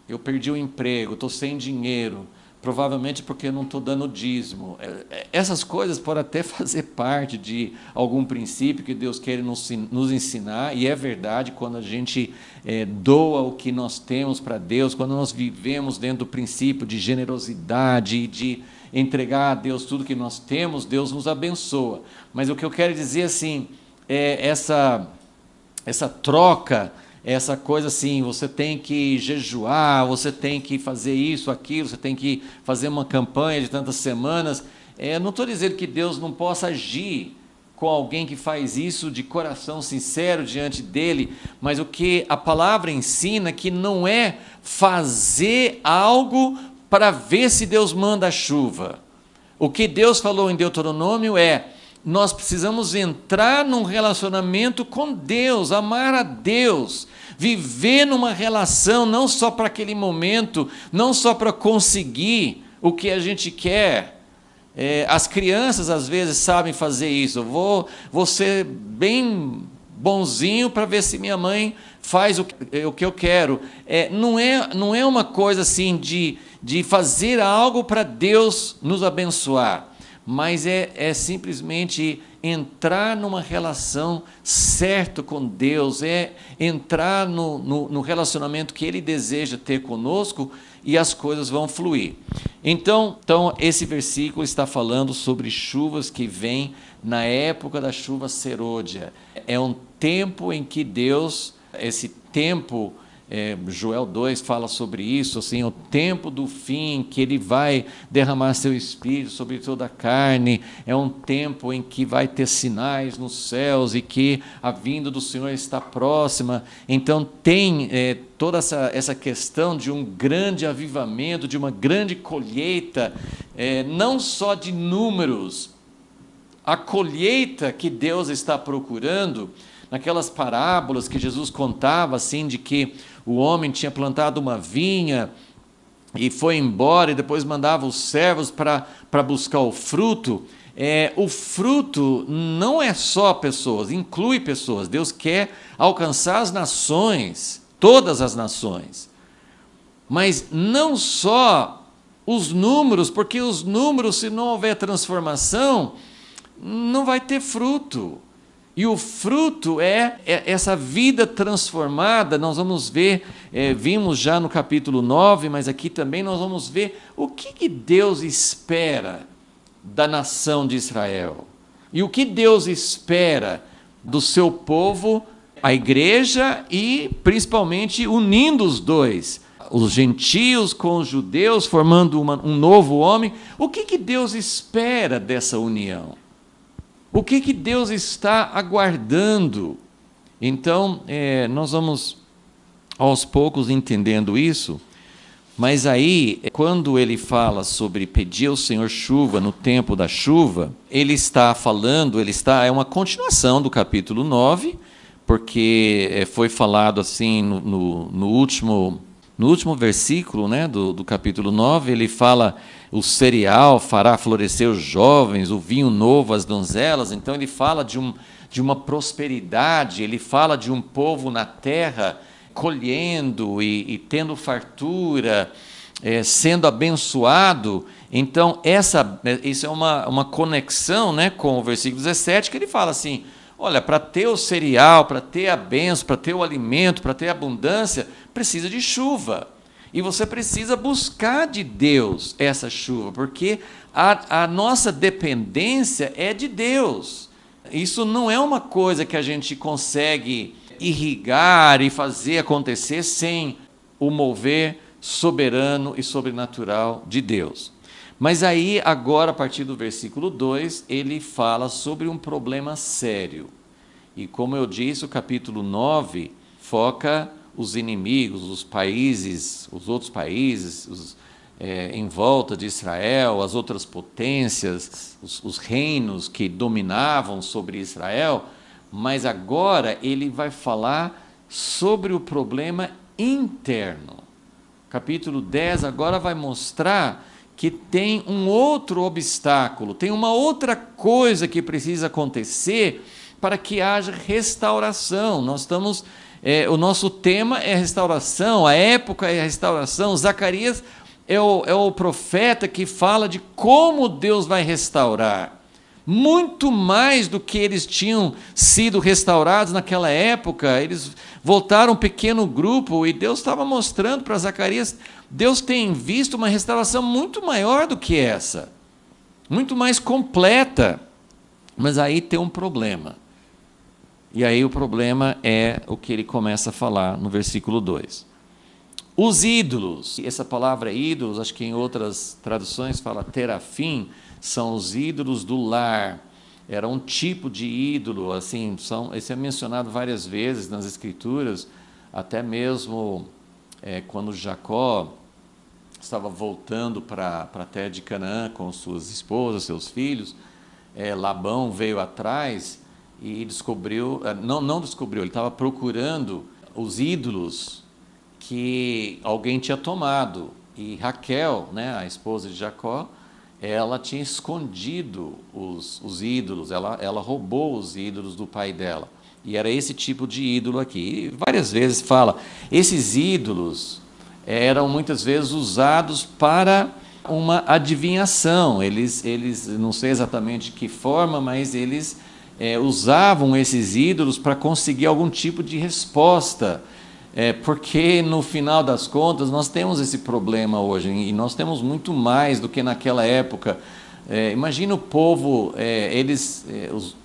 eu perdi o emprego, estou sem dinheiro, provavelmente porque eu não estou dando dízimo. Essas coisas podem até fazer parte de algum princípio que Deus quer nos ensinar, e é verdade, quando a gente doa o que nós temos para Deus, quando nós vivemos dentro do princípio de generosidade e de entregar a Deus tudo que nós temos, Deus nos abençoa. Mas o que eu quero dizer assim, essa troca, essa coisa assim, você tem que jejuar, você tem que fazer isso, aquilo, você tem que fazer uma campanha de tantas semanas. Não estou dizendo que Deus não possa agir com alguém que faz isso de coração sincero diante dele, mas o que a palavra ensina que não é fazer algo para ver se Deus manda a chuva. O que Deus falou em Deuteronômio nós precisamos entrar num relacionamento com Deus, amar a Deus, viver numa relação não só para aquele momento, não só para conseguir o que a gente quer. As crianças às vezes sabem fazer isso. Eu vou ser bem bonzinho para ver se minha mãe faz o que eu quero. Não é uma coisa assim de fazer algo para Deus nos abençoar, mas é simplesmente entrar numa relação certa com Deus, entrar no relacionamento que Ele deseja ter conosco, e as coisas vão fluir. Então esse versículo está falando sobre chuvas que vêm na época da chuva serôdia. É um tempo em que Deus, esse tempo, Joel 2 fala sobre isso, assim, o tempo do fim, que ele vai derramar seu espírito sobre toda a carne, é um tempo em que vai ter sinais nos céus e que a vinda do Senhor está próxima. Então tem toda essa questão de um grande avivamento, de uma grande colheita, não só de números, a colheita que Deus está procurando. Naquelas parábolas que Jesus contava, assim, de que o homem tinha plantado uma vinha e foi embora, e depois mandava os servos para buscar o fruto. O fruto não é só pessoas, inclui pessoas. Deus quer alcançar as nações, todas as nações. Mas não só os números, porque os números, se não houver transformação, não vai ter fruto. E o fruto é essa vida transformada. Nós vamos ver, vimos já no capítulo 9, mas aqui também nós vamos ver o que Deus espera da nação de Israel. E o que Deus espera do seu povo, a igreja, e principalmente unindo os dois, os gentios com os judeus, formando um novo homem. O que Deus espera dessa união? O que Deus está aguardando? Então, nós vamos aos poucos entendendo isso. Mas aí, quando ele fala sobre pedir ao Senhor chuva no tempo da chuva, ele está falando, é uma continuação do capítulo 9, porque foi falado assim no último versículo, né, do capítulo 9, ele fala: o cereal fará florescer os jovens, o vinho novo às donzelas. Então ele fala de uma prosperidade, ele fala de um povo na terra colhendo e tendo fartura, sendo abençoado. Então, isso é uma conexão, né, com o versículo 17, que ele fala assim: olha, para ter o cereal, para ter a bênção, para ter o alimento, para ter a abundância, precisa de chuva. E você precisa buscar de Deus essa chuva, porque a nossa dependência é de Deus. Isso não é uma coisa que a gente consegue irrigar e fazer acontecer sem o mover soberano e sobrenatural de Deus. Mas aí, agora, a partir do versículo 2, ele fala sobre um problema sério. E como eu disse, o capítulo 9 foca os inimigos, os países, os outros países, em volta de Israel, as outras potências, os reinos que dominavam sobre Israel. Mas agora ele vai falar sobre o problema interno. Capítulo 10 agora vai mostrar que tem um outro obstáculo, tem uma outra coisa que precisa acontecer para que haja restauração. O nosso tema é restauração, a época é restauração. Zacarias é o profeta que fala de como Deus vai restaurar. Muito mais do que eles tinham sido restaurados naquela época. Eles voltaram um pequeno grupo e Deus estava mostrando para Zacarias: Deus tem visto uma restauração muito maior do que essa, muito mais completa. Mas aí tem um problema. E aí o problema é o que ele começa a falar no versículo 2. Os ídolos. Essa palavra ídolos, acho que em outras traduções fala terafim, são os ídolos do lar. Era um tipo de ídolo, assim, esse é mencionado várias vezes nas Escrituras, até mesmo quando Jacó estava voltando para a terra de Canaã com suas esposas, seus filhos, Labão veio atrás e descobriu, não descobriu, ele estava procurando os ídolos que alguém tinha tomado. E Raquel, né, a esposa de Jacó, ela tinha escondido os ídolos, ela roubou os ídolos do pai dela. E era esse tipo de ídolo aqui. E várias vezes fala, esses ídolos eram muitas vezes usados para uma adivinhação. Eles não sei exatamente que forma, mas eles usavam esses ídolos para conseguir algum tipo de resposta. Porque no final das contas nós temos esse problema hoje, e nós temos muito mais do que naquela época. Imagina o povo,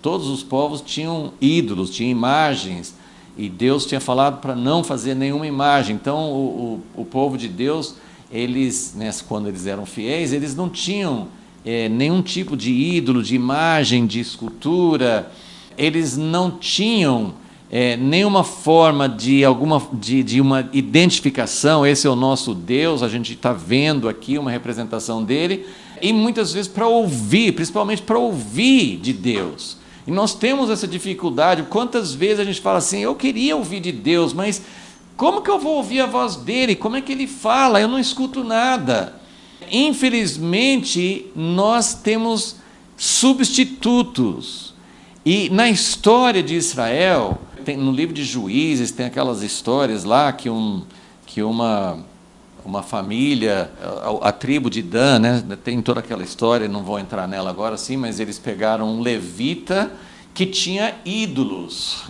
todos os povos tinham ídolos, tinham imagens, e Deus tinha falado para não fazer nenhuma imagem. Então o povo de Deus, eles, né, quando eles eram fiéis, eles não tinham nenhum tipo de ídolo, de imagem, de escultura. Eles não tinham nenhuma forma de uma identificação. Esse é o nosso Deus, a gente está vendo aqui uma representação dele, e muitas vezes para ouvir, principalmente para ouvir de Deus. E nós temos essa dificuldade. Quantas vezes a gente fala assim: eu queria ouvir de Deus, mas como que eu vou ouvir a voz dele? Como é que ele fala? Eu não escuto nada. Infelizmente, nós temos substitutos. E na história de Israel, no livro de Juízes, tem aquelas histórias lá que uma família, a tribo de Dan, né, tem toda aquela história, não vou entrar nela agora, sim, mas eles pegaram um levita que tinha ídolos.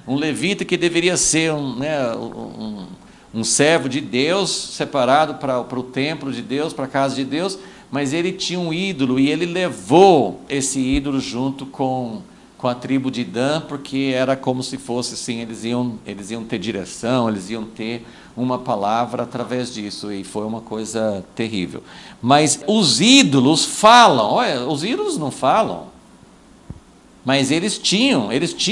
Um levita que deveria ser um servo de Deus, separado para o templo de Deus, para a casa de Deus, mas ele tinha um ídolo e ele levou esse ídolo junto com a tribo de Dan, porque era como se fosse assim, eles iam ter direção, eles iam ter uma palavra através disso, e foi uma coisa terrível. Mas os ídolos falam. Olha, os ídolos não falam. Mas eles tinham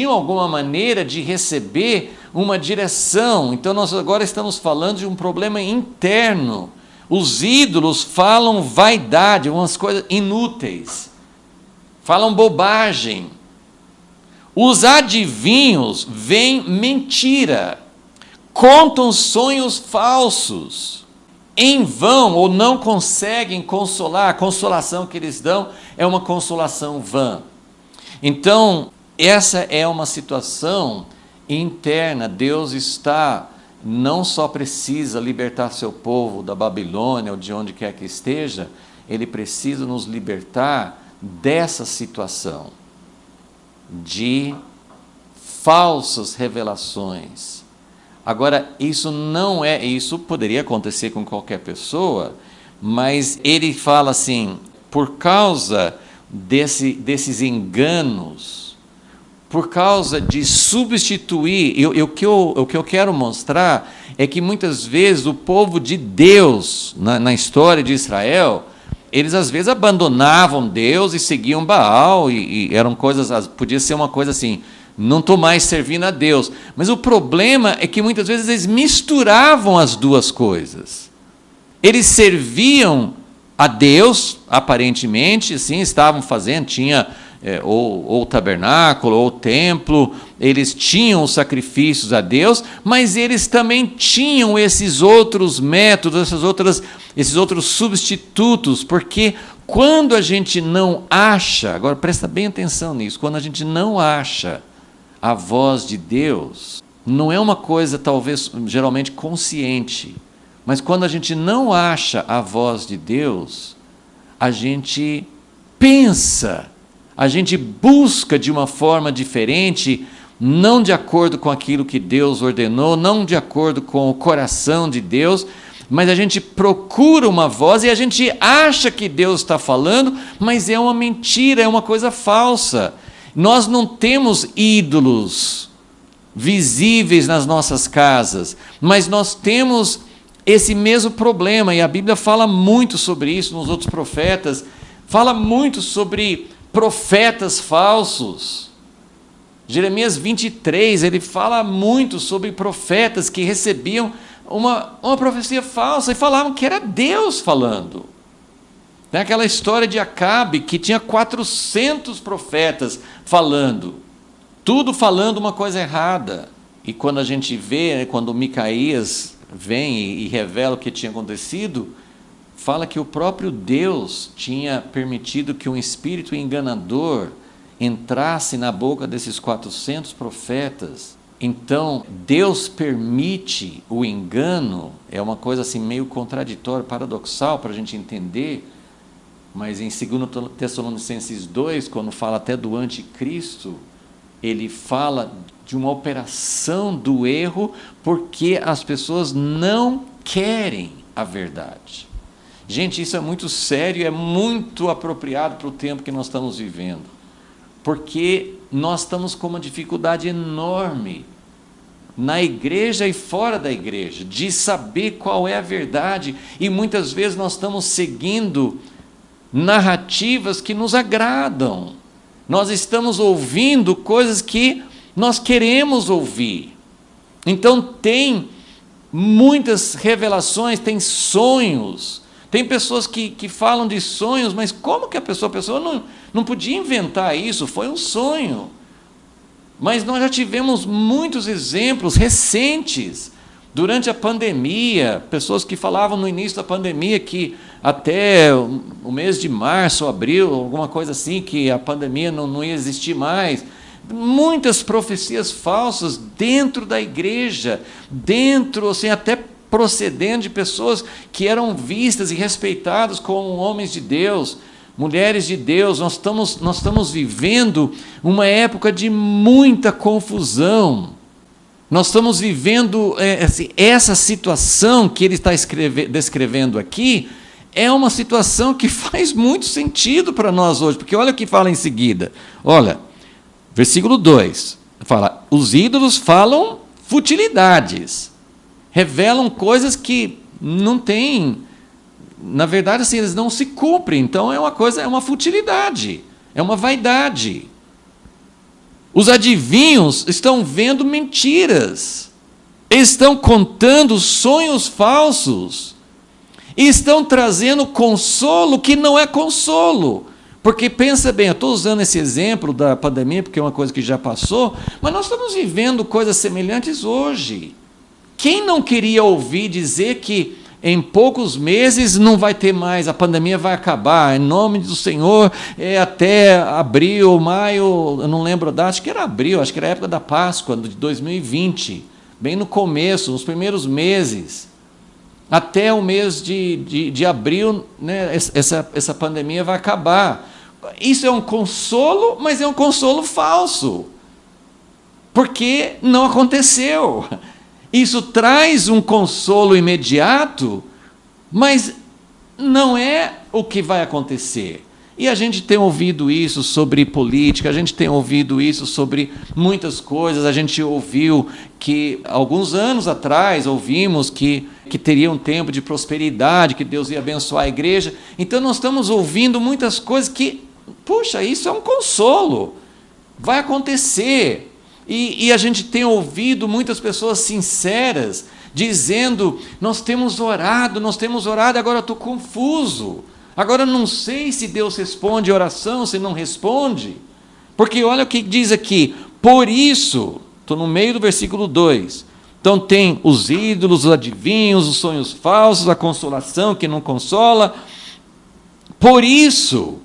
alguma maneira de receber uma direção. Então nós agora estamos falando de um problema interno. Os ídolos falam vaidade, umas coisas inúteis, falam bobagem. Os adivinhos veem mentira, contam sonhos falsos, em vão ou não conseguem consolar. A consolação que eles dão é uma consolação vã. Então, essa é uma situação interna. Deus não só precisa libertar seu povo da Babilônia ou de onde quer que esteja, Ele precisa nos libertar dessa situação de falsas revelações. Agora, isso poderia acontecer com qualquer pessoa, mas ele fala assim, por causa desses enganos, por causa de substituir, o que eu quero mostrar é que muitas vezes o povo de Deus, na história de Israel, eles às vezes abandonavam Deus e seguiam Baal, e eram coisas, podia ser uma coisa assim, não estou mais servindo a Deus. Mas o problema é que muitas vezes eles misturavam as duas coisas. Eles serviam a Deus, aparentemente, assim, estavam fazendo, tinha ou o tabernáculo, ou o templo, eles tinham os sacrifícios a Deus, mas eles também tinham esses outros métodos, esses outros substitutos, porque quando a gente não acha, agora presta bem atenção nisso, quando a gente não acha a voz de Deus, não é uma coisa talvez geralmente consciente, mas quando a gente não acha a voz de Deus, a gente pensa, a gente busca de uma forma diferente, não de acordo com aquilo que Deus ordenou, não de acordo com o coração de Deus, mas a gente procura uma voz e a gente acha que Deus está falando, mas é uma mentira, é uma coisa falsa. Nós não temos ídolos visíveis nas nossas casas, mas nós temos esse mesmo problema, e a Bíblia fala muito sobre isso nos outros profetas, fala muito sobre profetas falsos. Jeremias 23, ele fala muito sobre profetas que recebiam uma profecia falsa e falavam que era Deus falando. Tem aquela história de Acabe, que tinha 400 profetas falando, tudo falando uma coisa errada. E quando a gente vê, quando Micaías vem e revela o que tinha acontecido, fala que o próprio Deus tinha permitido que um espírito enganador entrasse na boca desses 400 profetas. Então, Deus permite o engano, é uma coisa assim meio contraditória, paradoxal para a gente entender, mas em 2 Tessalonicenses 2, quando fala até do anticristo, ele fala de uma operação do erro, porque as pessoas não querem a verdade. Gente, isso é muito sério, é muito apropriado para o tempo que nós estamos vivendo, porque nós estamos com uma dificuldade enorme, na igreja e fora da igreja, de saber qual é a verdade, e muitas vezes nós estamos seguindo narrativas que nos agradam, nós estamos ouvindo coisas que nós queremos ouvir. Então tem muitas revelações, tem sonhos, tem pessoas que falam de sonhos, mas como que a pessoa não podia inventar isso, foi um sonho. Mas nós já tivemos muitos exemplos recentes, durante a pandemia, pessoas que falavam no início da pandemia que até o mês de março, abril, alguma coisa assim, que a pandemia não ia existir mais. Muitas profecias falsas dentro da igreja, dentro, assim, até procedendo de pessoas que eram vistas e respeitadas como homens de Deus, mulheres de Deus. Nós estamos vivendo uma época de muita confusão. Nós estamos vivendo essa situação que ele está descrevendo aqui, é uma situação que faz muito sentido para nós hoje, porque olha o que fala em seguida. Olha, versículo 2, fala, os ídolos falam futilidades, revelam coisas que não têm, na verdade, assim, eles não se cumprem, então é uma futilidade, é uma vaidade. Os adivinhos estão vendo mentiras, estão contando sonhos falsos, e estão trazendo consolo que não é consolo. Porque pensa bem, eu estou usando esse exemplo da pandemia, porque é uma coisa que já passou, mas nós estamos vivendo coisas semelhantes hoje. Quem não queria ouvir dizer que em poucos meses não vai ter mais, a pandemia vai acabar, em nome do Senhor, até abril, maio, eu não lembro a data, acho que era abril, acho que era a época da Páscoa de 2020, bem no começo, nos primeiros meses, até o mês de abril, né, essa pandemia vai acabar. Isso é um consolo, mas é um consolo falso, porque não aconteceu. Isso traz um consolo imediato, mas não é o que vai acontecer. E a gente tem ouvido isso sobre política, a gente tem ouvido isso sobre muitas coisas. A gente ouviu que, alguns anos atrás, ouvimos que teria um tempo de prosperidade, que Deus ia abençoar a igreja. Então nós estamos ouvindo muitas coisas que, puxa, isso é um consolo, vai acontecer. E a gente tem ouvido muitas pessoas sinceras dizendo, nós temos orado, agora eu estou confuso. Agora eu não sei se Deus responde a oração, se não responde. Porque olha o que diz aqui, por isso, estou no meio do versículo 2. Então tem os ídolos, os adivinhos, os sonhos falsos, a consolação que não consola. Por isso,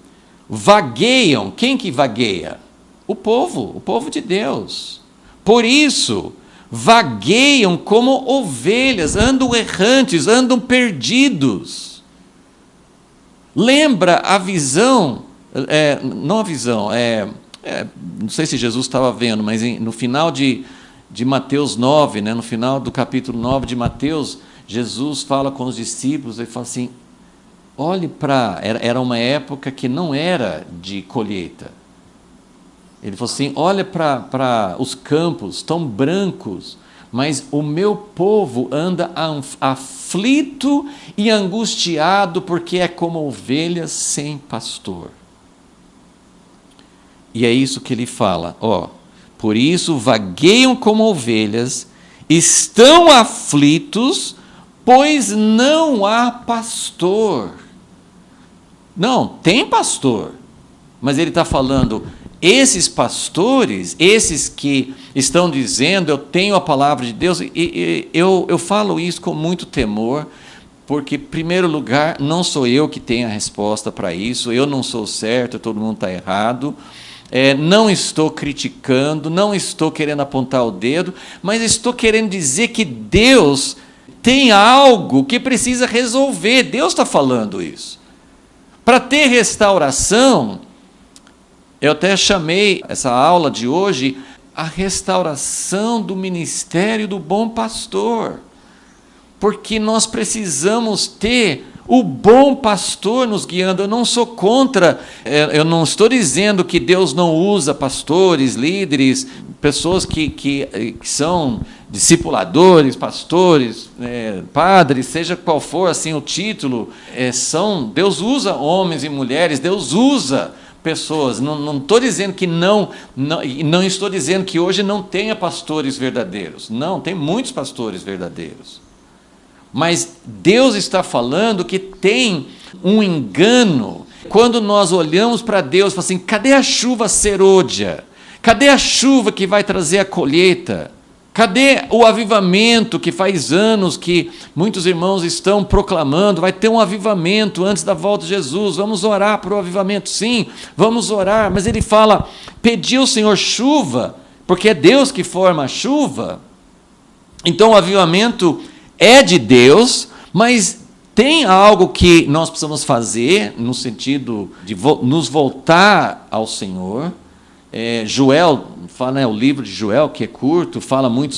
vagueiam. Quem que vagueia? O povo de Deus. Por isso, vagueiam como ovelhas, andam errantes, andam perdidos. Lembra a visão, não a visão, não sei se Jesus estava vendo, mas no final de Mateus 9, né, no final do capítulo 9 de Mateus, Jesus fala com os discípulos, ele fala assim, olhe para... Era uma época que não era de colheita. Ele falou assim, olha para os campos tão brancos, mas o meu povo anda aflito e angustiado, porque é como ovelhas sem pastor. E é isso que ele fala, por isso vagueiam como ovelhas, estão aflitos, pois não há pastor. Não, tem pastor, mas ele está falando... Esses pastores, esses que estão dizendo, eu tenho a palavra de Deus, e eu falo isso com muito temor, porque, em primeiro lugar, não sou eu que tenho a resposta para isso, eu não sou certo, todo mundo está errado, não estou criticando, não estou querendo apontar o dedo, mas estou querendo dizer que Deus tem algo que precisa resolver, Deus está falando isso. Para ter restauração... Eu até chamei essa aula de hoje a restauração do ministério do bom pastor, porque nós precisamos ter o bom pastor nos guiando. Eu não sou contra, eu não estou dizendo que Deus não usa pastores, líderes, pessoas que são discipuladores, pastores, padres, seja qual for assim o título, Deus usa homens e mulheres, Deus usa pessoas, não estou dizendo que não estou dizendo que hoje não tenha pastores verdadeiros, não, tem muitos pastores verdadeiros, mas Deus está falando que tem um engano, quando nós olhamos para Deus e falamos assim, cadê a chuva serôdia? Cadê a chuva que vai trazer a colheita? Cadê o avivamento que faz anos que muitos irmãos estão proclamando? Vai ter um avivamento antes da volta de Jesus, vamos orar para o avivamento, sim, vamos orar, mas ele fala, pedi ao Senhor chuva, porque é Deus que forma a chuva, então o avivamento é de Deus, mas tem algo que nós precisamos fazer, no sentido de nos voltar ao Senhor. Joel, fala, o livro de Joel, que é curto, fala muito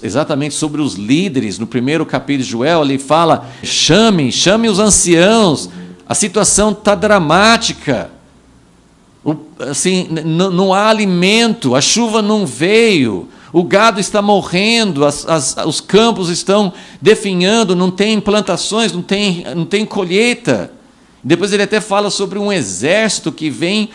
exatamente sobre os líderes. No primeiro capítulo de Joel, ele fala, chame os anciãos, a situação está dramática, assim, não há alimento, a chuva não veio, o gado está morrendo, os campos estão definhando, não tem plantações, não tem colheita. Depois ele até fala sobre um exército que vem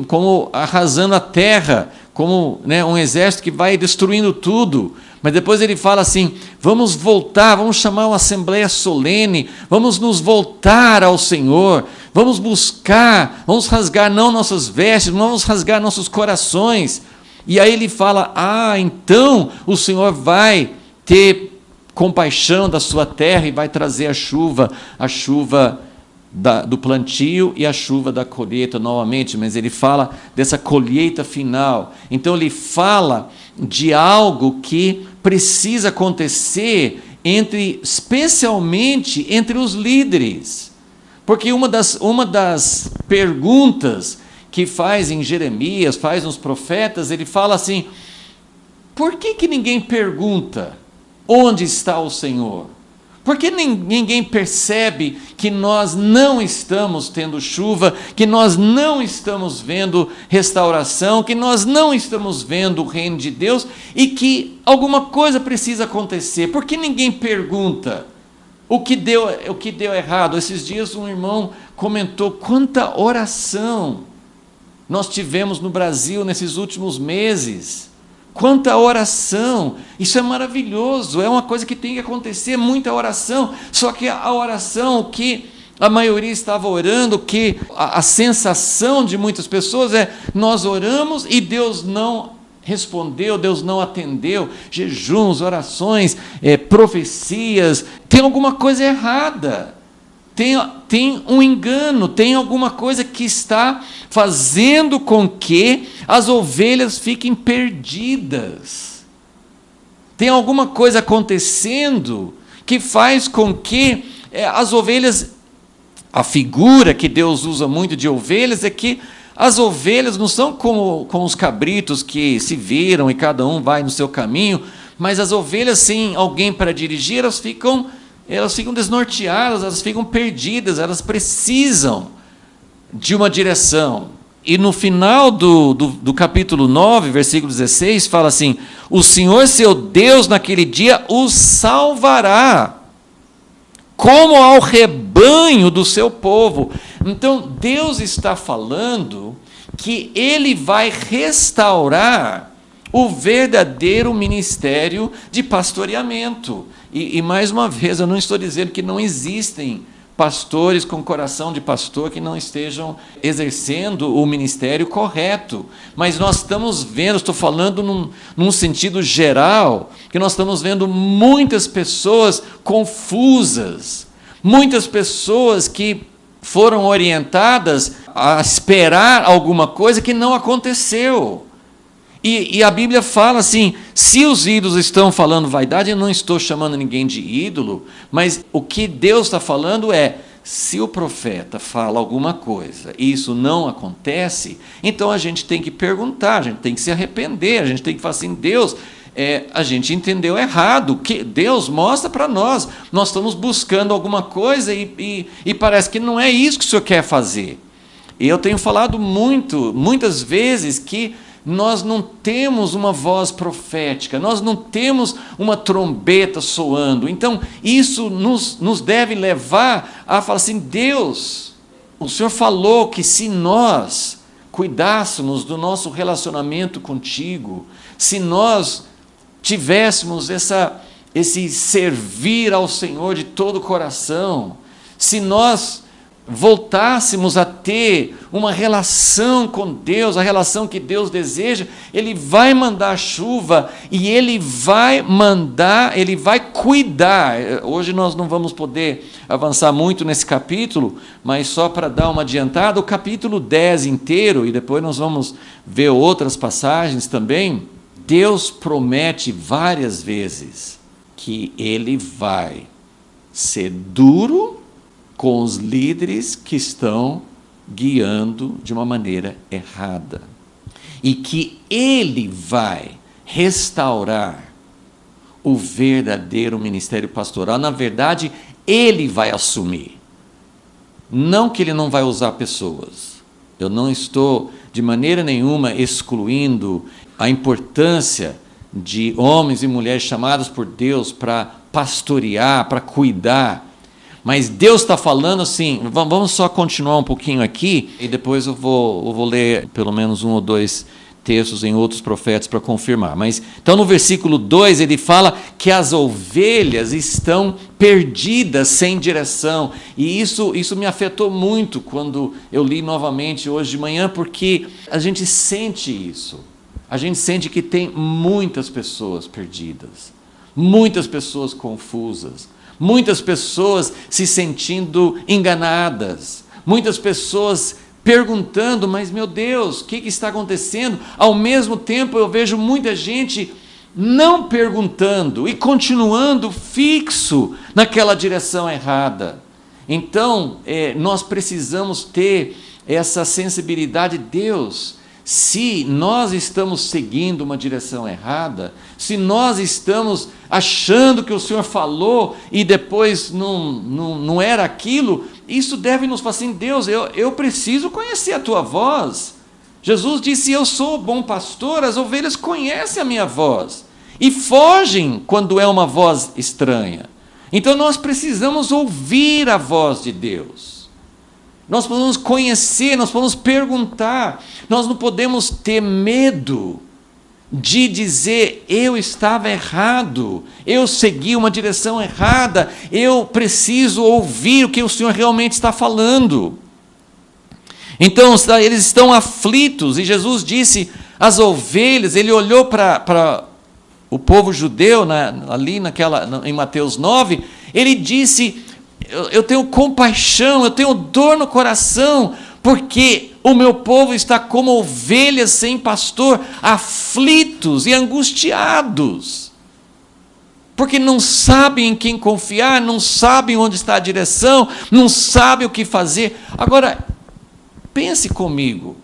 como arrasando a terra, como, né, um exército que vai destruindo tudo. Mas depois ele fala assim, vamos voltar, vamos chamar uma assembleia solene, vamos nos voltar ao Senhor, vamos buscar, vamos rasgar não nossas vestes, vamos rasgar nossos corações. E aí ele fala, então o Senhor vai ter compaixão da sua terra e vai trazer a chuva do plantio e a chuva da colheita novamente, mas ele fala dessa colheita final. Então ele fala de algo que precisa acontecer especialmente entre os líderes. Porque uma das perguntas que faz em Jeremias, faz nos profetas, ele fala assim, por que ninguém pergunta onde está o Senhor? Por que ninguém percebe que nós não estamos tendo chuva, que nós não estamos vendo restauração, que nós não estamos vendo o reino de Deus e que alguma coisa precisa acontecer? Por que ninguém pergunta o que deu errado? Esses dias um irmão comentou quanta oração nós tivemos no Brasil nesses últimos meses. Quanta oração, isso é maravilhoso, é uma coisa que tem que acontecer, muita oração, só que a oração que a maioria estava orando, que a sensação de muitas pessoas é, nós oramos e Deus não respondeu, Deus não atendeu, jejuns, orações, profecias, tem alguma coisa errada. Tem um engano, tem alguma coisa que está fazendo com que as ovelhas fiquem perdidas. Tem alguma coisa acontecendo que faz com que as ovelhas, a figura que Deus usa muito de ovelhas é que as ovelhas não são como os cabritos que se viram e cada um vai no seu caminho, mas as ovelhas sem alguém para dirigir, elas ficam desnorteadas, elas ficam perdidas, elas precisam de uma direção. E no final do capítulo 9, versículo 16, fala assim, o Senhor seu Deus naquele dia os salvará, como ao rebanho do seu povo. Então Deus está falando que Ele vai restaurar o verdadeiro ministério de pastoreamento. E mais uma vez, eu não estou dizendo que não existem pastores com coração de pastor que não estejam exercendo o ministério correto. Mas nós estamos vendo, estou falando num sentido geral, que nós estamos vendo muitas pessoas confusas, muitas pessoas que foram orientadas a esperar alguma coisa que não aconteceu. E a Bíblia fala assim, se os ídolos estão falando vaidade, eu não estou chamando ninguém de ídolo, mas o que Deus está falando é, se o profeta fala alguma coisa e isso não acontece, então a gente tem que perguntar, a gente tem que se arrepender, a gente tem que falar assim, Deus, a gente entendeu errado, que Deus mostra para nós estamos buscando alguma coisa e parece que não é isso que o Senhor quer fazer. E eu tenho falado muitas vezes que nós não temos uma voz profética, nós não temos uma trombeta soando. Então, isso nos deve levar a falar assim, Deus, o Senhor falou que se nós cuidássemos do nosso relacionamento contigo, se nós tivéssemos esse servir ao Senhor de todo o coração, se nós voltássemos a ter uma relação com Deus, a relação que Deus deseja, Ele vai mandar chuva e Ele vai cuidar. Hoje nós não vamos poder avançar muito nesse capítulo, mas só para dar uma adiantada, o capítulo 10 inteiro, e depois nós vamos ver outras passagens também, Deus promete várias vezes que Ele vai ser duro com os líderes que estão guiando de uma maneira errada. E que Ele vai restaurar o verdadeiro ministério pastoral. Na verdade, Ele vai assumir. Não que Ele não vai usar pessoas. Eu não estou, de maneira nenhuma, excluindo a importância de homens e mulheres chamados por Deus para pastorear, para cuidar. Mas Deus está falando assim, vamos só continuar um pouquinho aqui, e depois eu vou ler pelo menos um ou dois textos em outros profetas para confirmar. Mas então no versículo 2 ele fala que as ovelhas estão perdidas, sem direção. E isso me afetou muito quando eu li novamente hoje de manhã, porque a gente sente isso. A gente sente que tem muitas pessoas perdidas, muitas pessoas confusas, muitas pessoas se sentindo enganadas, muitas pessoas perguntando, mas meu Deus, o que está acontecendo? Ao mesmo tempo eu vejo muita gente não perguntando e continuando fixo naquela direção errada. Então, nós precisamos ter essa sensibilidade de Deus. Se nós estamos seguindo uma direção errada, se nós estamos achando que o Senhor falou e depois não era aquilo, isso deve nos falar assim, Deus, eu preciso conhecer a tua voz. Jesus disse, eu sou o bom pastor, as ovelhas conhecem a minha voz e fogem quando é uma voz estranha. Então nós precisamos ouvir a voz de Deus. Nós podemos conhecer, nós podemos perguntar, nós não podemos ter medo de dizer, eu estava errado, eu segui uma direção errada, eu preciso ouvir o que o Senhor realmente está falando. Então, eles estão aflitos, e Jesus disse, as ovelhas, ele olhou para o povo judeu, ali em Mateus 9, ele disse, eu tenho compaixão, eu tenho dor no coração, porque o meu povo está como ovelhas sem pastor, aflitos e angustiados, porque não sabem em quem confiar, não sabem onde está a direção, não sabem o que fazer. Agora, pense comigo,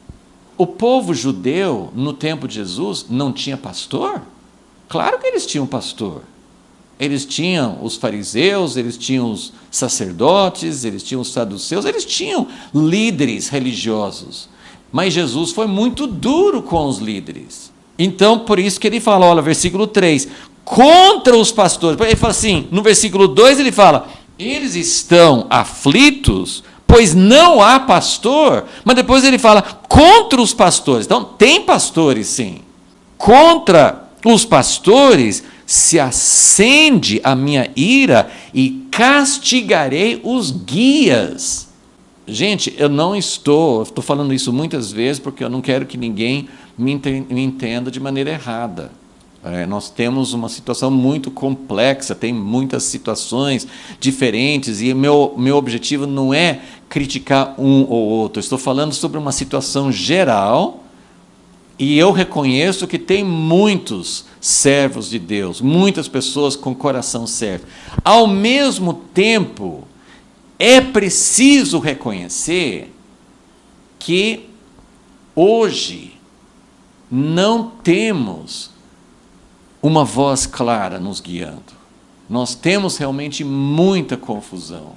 o povo judeu, no tempo de Jesus, não tinha pastor? Claro que eles tinham pastor. Eles tinham os fariseus, eles tinham os sacerdotes, eles tinham os saduceus, eles tinham líderes religiosos. Mas Jesus foi muito duro com os líderes. Então, por isso que ele fala, olha, versículo 3, contra os pastores. Ele fala assim, no versículo 2 ele fala, eles estão aflitos, pois não há pastor. Mas depois ele fala, contra os pastores. Então, tem pastores sim. Contra os pastores se acende a minha ira e castigarei os guias. Gente, eu estou falando isso muitas vezes porque eu não quero que ninguém me entenda de maneira errada. Nós temos uma situação muito complexa, tem muitas situações diferentes e meu objetivo não é criticar um ou outro. Eu estou falando sobre uma situação geral e eu reconheço que tem muitos servos de Deus, muitas pessoas com coração certo. Ao mesmo tempo, é preciso reconhecer que hoje não temos uma voz clara nos guiando. Nós temos realmente muita confusão.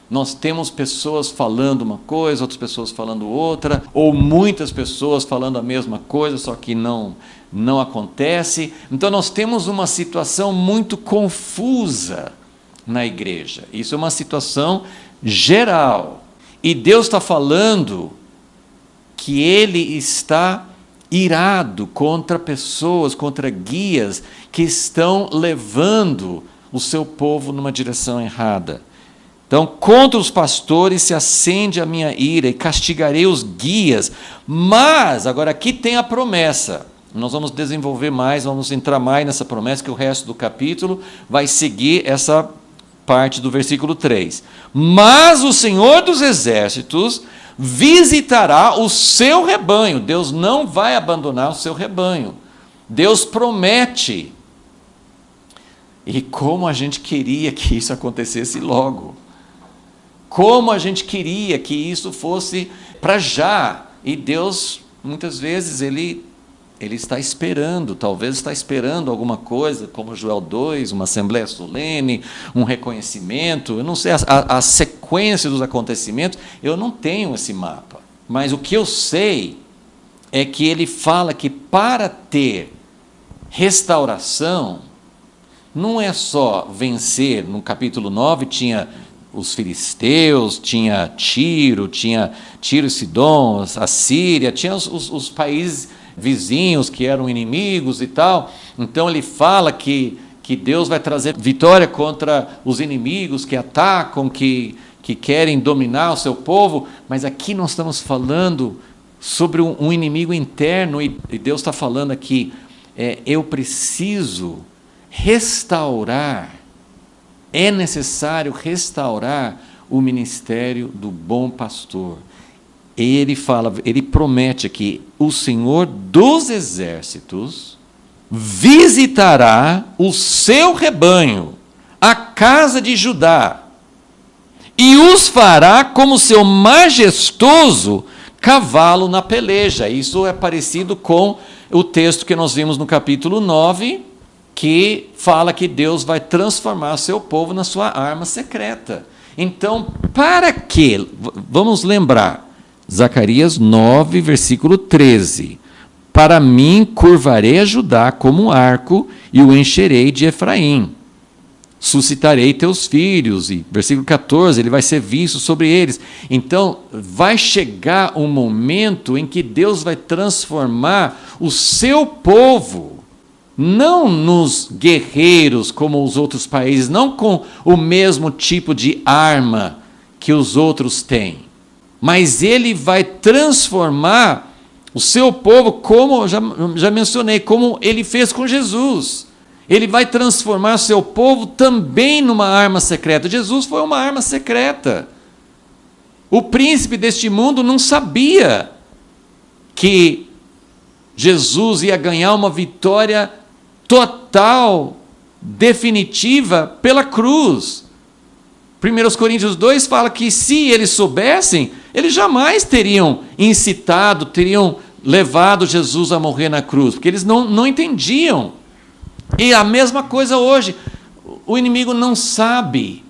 Nós temos pessoas falando uma coisa, outras pessoas falando outra, ou muitas pessoas falando a mesma coisa, só que não acontece. Então nós temos uma situação muito confusa na igreja. Isso é uma situação geral. E Deus está falando que Ele está irado contra pessoas, contra guias que estão levando o seu povo numa direção errada. Então, contra os pastores se acende a minha ira e castigarei os guias. Mas, agora aqui tem a promessa. Nós vamos desenvolver mais, vamos entrar mais nessa promessa, que o resto do capítulo vai seguir essa parte do versículo 3. Mas o Senhor dos Exércitos visitará o seu rebanho. Deus não vai abandonar o seu rebanho. Deus promete. E como a gente queria que isso acontecesse logo. Como a gente queria que isso fosse para já. E Deus, muitas vezes, Ele está esperando, talvez está esperando alguma coisa, como Joel 2, uma assembleia solene, um reconhecimento. Eu não sei a sequência dos acontecimentos, eu não tenho esse mapa. Mas o que eu sei é que Ele fala que para ter restauração, não é só vencer. No capítulo 9 tinha os filisteus, tinha Tiro e Sidom, a Síria, tinha os países vizinhos que eram inimigos e tal. Então ele fala que Deus vai trazer vitória contra os inimigos que atacam, que querem dominar o seu povo. Mas aqui nós estamos falando sobre um inimigo interno, e Deus está falando aqui, eu preciso restaurar, é necessário restaurar o ministério do bom pastor. Ele fala, ele promete aqui, o Senhor dos exércitos visitará o seu rebanho, a casa de Judá, e os fará como seu majestoso cavalo na peleja. Isso é parecido com o texto que nós vimos no capítulo 9, que fala que Deus vai transformar seu povo na sua arma secreta. Então, para quê? Vamos lembrar, Zacarias 9, versículo 13. Para mim curvarei a Judá como um arco e o encherei de Efraim. Suscitarei teus filhos. E versículo 14, ele vai ser visto sobre eles. Então, vai chegar um momento em que Deus vai transformar o seu povo, não nos guerreiros como os outros países, não com o mesmo tipo de arma que os outros têm, mas ele vai transformar o seu povo, como já mencionei, como ele fez com Jesus. Ele vai transformar o seu povo também numa arma secreta. Jesus foi uma arma secreta. O príncipe deste mundo não sabia que Jesus ia ganhar uma vitória total, definitiva, pela cruz. 1 Coríntios 2 fala que se eles soubessem, eles jamais teriam incitado, teriam levado Jesus a morrer na cruz, porque eles não entendiam. E a mesma coisa hoje, o inimigo não sabe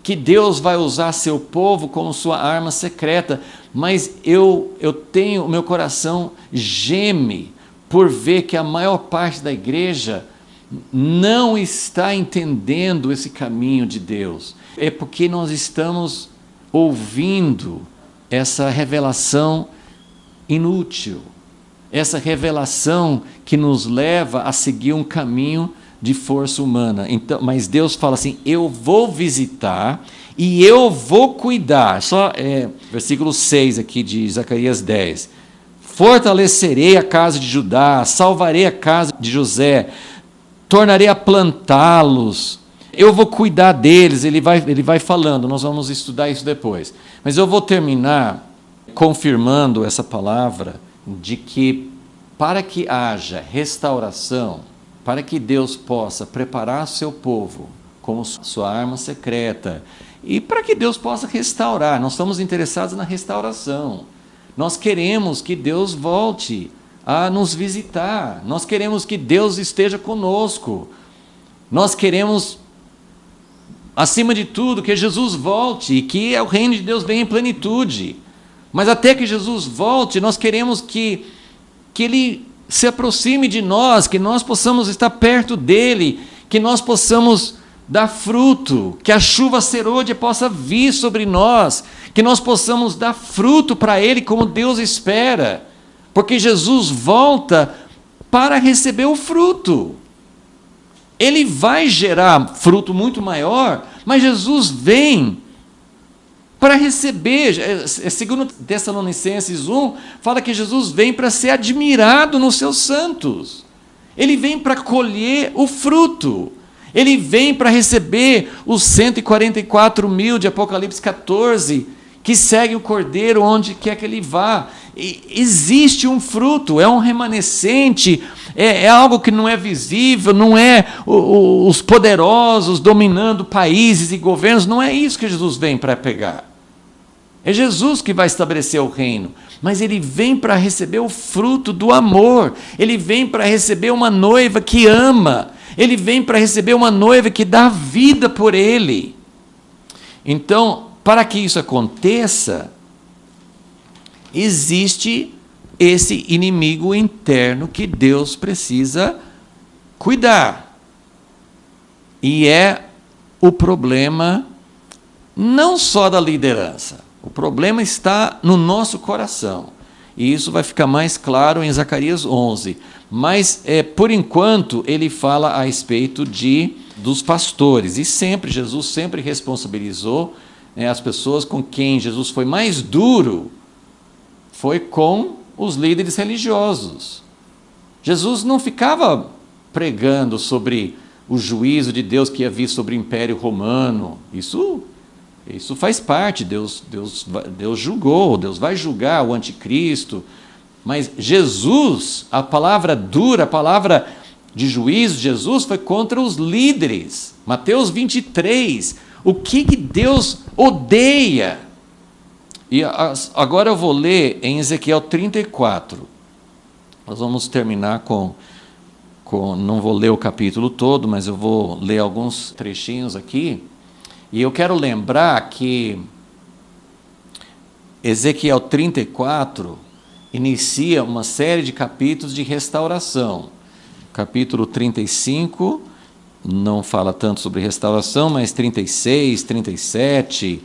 que Deus vai usar seu povo como sua arma secreta, mas eu tenho, o meu coração geme por ver que a maior parte da igreja não está entendendo esse caminho de Deus. É porque nós estamos ouvindo essa revelação inútil, essa revelação que nos leva a seguir um caminho de força humana. Então, mas Deus fala assim, eu vou visitar e eu vou cuidar. Versículo 6 aqui de Zacarias 10. Fortalecerei a casa de Judá, salvarei a casa de José, tornarei a plantá-los, eu vou cuidar deles. Ele vai falando, nós vamos estudar isso depois. Mas eu vou terminar confirmando essa palavra de que para que haja restauração, para que Deus possa preparar seu povo como sua arma secreta, e para que Deus possa restaurar, nós estamos interessados na restauração. Nós queremos que Deus volte a nos visitar, nós queremos que Deus esteja conosco, nós queremos, acima de tudo, que Jesus volte e que o reino de Deus venha em plenitude. Mas até que Jesus volte, nós queremos que Ele se aproxime de nós, que nós possamos estar perto dEle, que nós possamos dar fruto, que a chuva serôdia possa vir sobre nós, que nós possamos dar fruto para Ele como Deus espera, porque Jesus volta para receber o fruto. Ele vai gerar fruto muito maior, mas Jesus vem para receber. Segundo Tessalonicenses 1, fala que Jesus vem para ser admirado nos seus santos. Ele vem para colher o fruto. Ele vem para receber os 144 mil de Apocalipse 14, que seguem o Cordeiro onde quer que ele vá. E existe um fruto, é um remanescente, é algo que não é visível, não é os poderosos dominando países e governos, não é isso que Jesus vem para pegar. É Jesus que vai estabelecer o reino, mas ele vem para receber o fruto do amor, ele vem para receber uma noiva que ama, ele vem para receber uma noiva que dá vida por ele. Então, para que isso aconteça, existe esse inimigo interno que Deus precisa cuidar. E é o problema não só da liderança, o problema está no nosso coração. E isso vai ficar mais claro em Zacarias 11. Mas, por enquanto, ele fala a respeito dos pastores. E Jesus sempre responsabilizou as pessoas com quem Jesus foi mais duro, foi com os líderes religiosos. Jesus não ficava pregando sobre o juízo de Deus que ia vir sobre o Império Romano. Isso faz parte, Deus julgou, Deus vai julgar o anticristo. Mas Jesus, a palavra dura, a palavra de juízo de Jesus foi contra os líderes. Mateus 23, o que Deus odeia? E agora eu vou ler em Ezequiel 34. Nós vamos terminar não vou ler o capítulo todo, mas eu vou ler alguns trechinhos aqui. E eu quero lembrar que Ezequiel 34 inicia uma série de capítulos de restauração. Capítulo 35 não fala tanto sobre restauração, mas 36, 37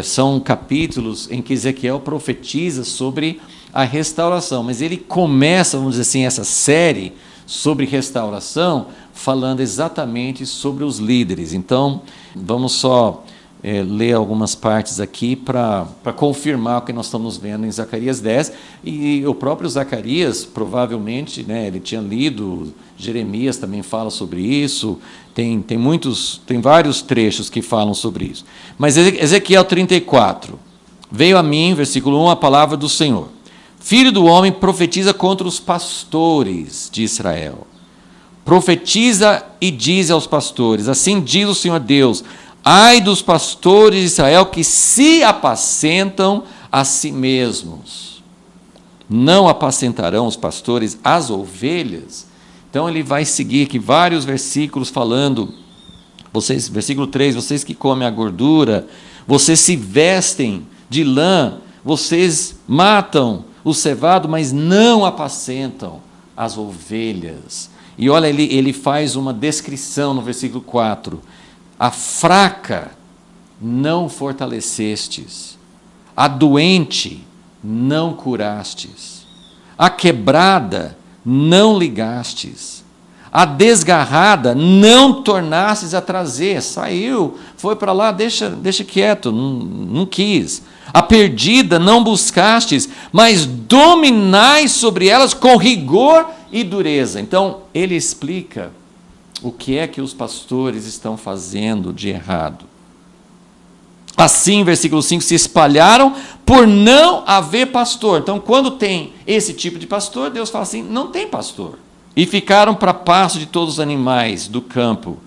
são capítulos em que Ezequiel profetiza sobre a restauração. Mas ele começa, vamos dizer assim, essa série sobre restauração, falando exatamente sobre os líderes. Então, vamos só ler algumas partes aqui para confirmar o que nós estamos vendo em Zacarias 10. E o próprio Zacarias, provavelmente, ele tinha lido, Jeremias também fala sobre isso, tem vários trechos que falam sobre isso. Mas Ezequiel 34, veio a mim, versículo 1, a palavra do Senhor. Filho do homem, profetiza contra os pastores de Israel. Profetiza e diz aos pastores, assim diz o Senhor Deus, ai dos pastores de Israel que se apacentam a si mesmos. Não apacentarão os pastores as ovelhas? Então ele vai seguir aqui vários versículos falando, versículo 3, vocês que comem a gordura, vocês se vestem de lã, vocês matam o cevado, mas não apacentam as ovelhas. E olha, ele faz uma descrição no versículo 4. A fraca não fortalecestes, a doente não curastes, a quebrada não ligastes, a desgarrada não tornastes a trazer. Saiu, foi para lá, deixa quieto, não quis. A perdida não buscastes, mas dominais sobre elas com rigor e dureza. Então, ele explica o que é que os pastores estão fazendo de errado. Assim, versículo 5, se espalharam por não haver pastor. Então, quando tem esse tipo de pastor, Deus fala assim, não tem pastor. E ficaram para pasto de todos os animais do campo.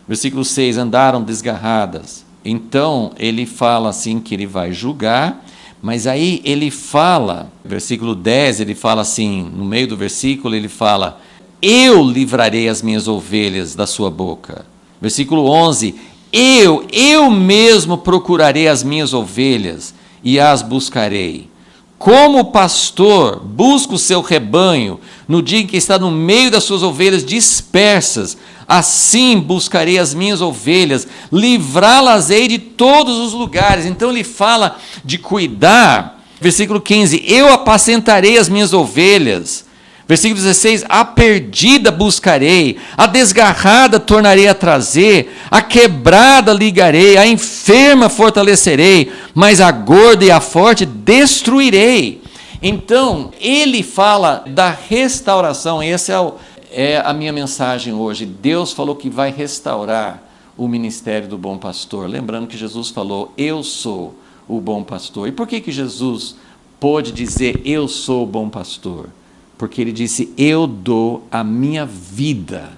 Versículo 6, andaram desgarradas. Então, ele fala assim que ele vai julgar, mas aí ele fala, versículo 10, ele fala assim, no meio do versículo, ele fala, eu livrarei as minhas ovelhas da sua boca. Versículo 11, eu mesmo procurarei as minhas ovelhas e as buscarei. Como o pastor busca o seu rebanho no dia em que está no meio das suas ovelhas dispersas, assim buscarei as minhas ovelhas, livrá-las-ei de todos os lugares. Então ele fala de cuidar. Versículo 15, eu apacentarei as minhas ovelhas. Versículo 16, a perdida buscarei, a desgarrada tornarei a trazer, a quebrada ligarei, a enferma fortalecerei, mas a gorda e a forte destruirei. Então, ele fala da restauração, essa é a minha mensagem hoje. Deus falou que vai restaurar o ministério do bom pastor. Lembrando que Jesus falou, eu sou o bom pastor. E por que Jesus pôde dizer, eu sou o bom pastor? Porque ele disse, eu dou a minha vida.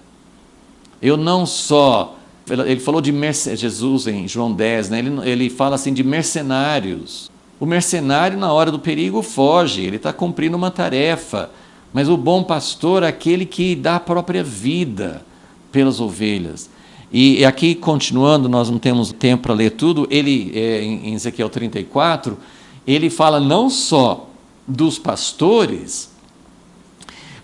Eu não só... Ele falou de Jesus em João 10, né? Ele fala assim de mercenários. O mercenário, na hora do perigo, foge. Ele está cumprindo uma tarefa. Mas o bom pastor é aquele que dá a própria vida pelas ovelhas. E aqui, continuando, nós não temos tempo para ler tudo, em Ezequiel 34, ele fala não só dos pastores,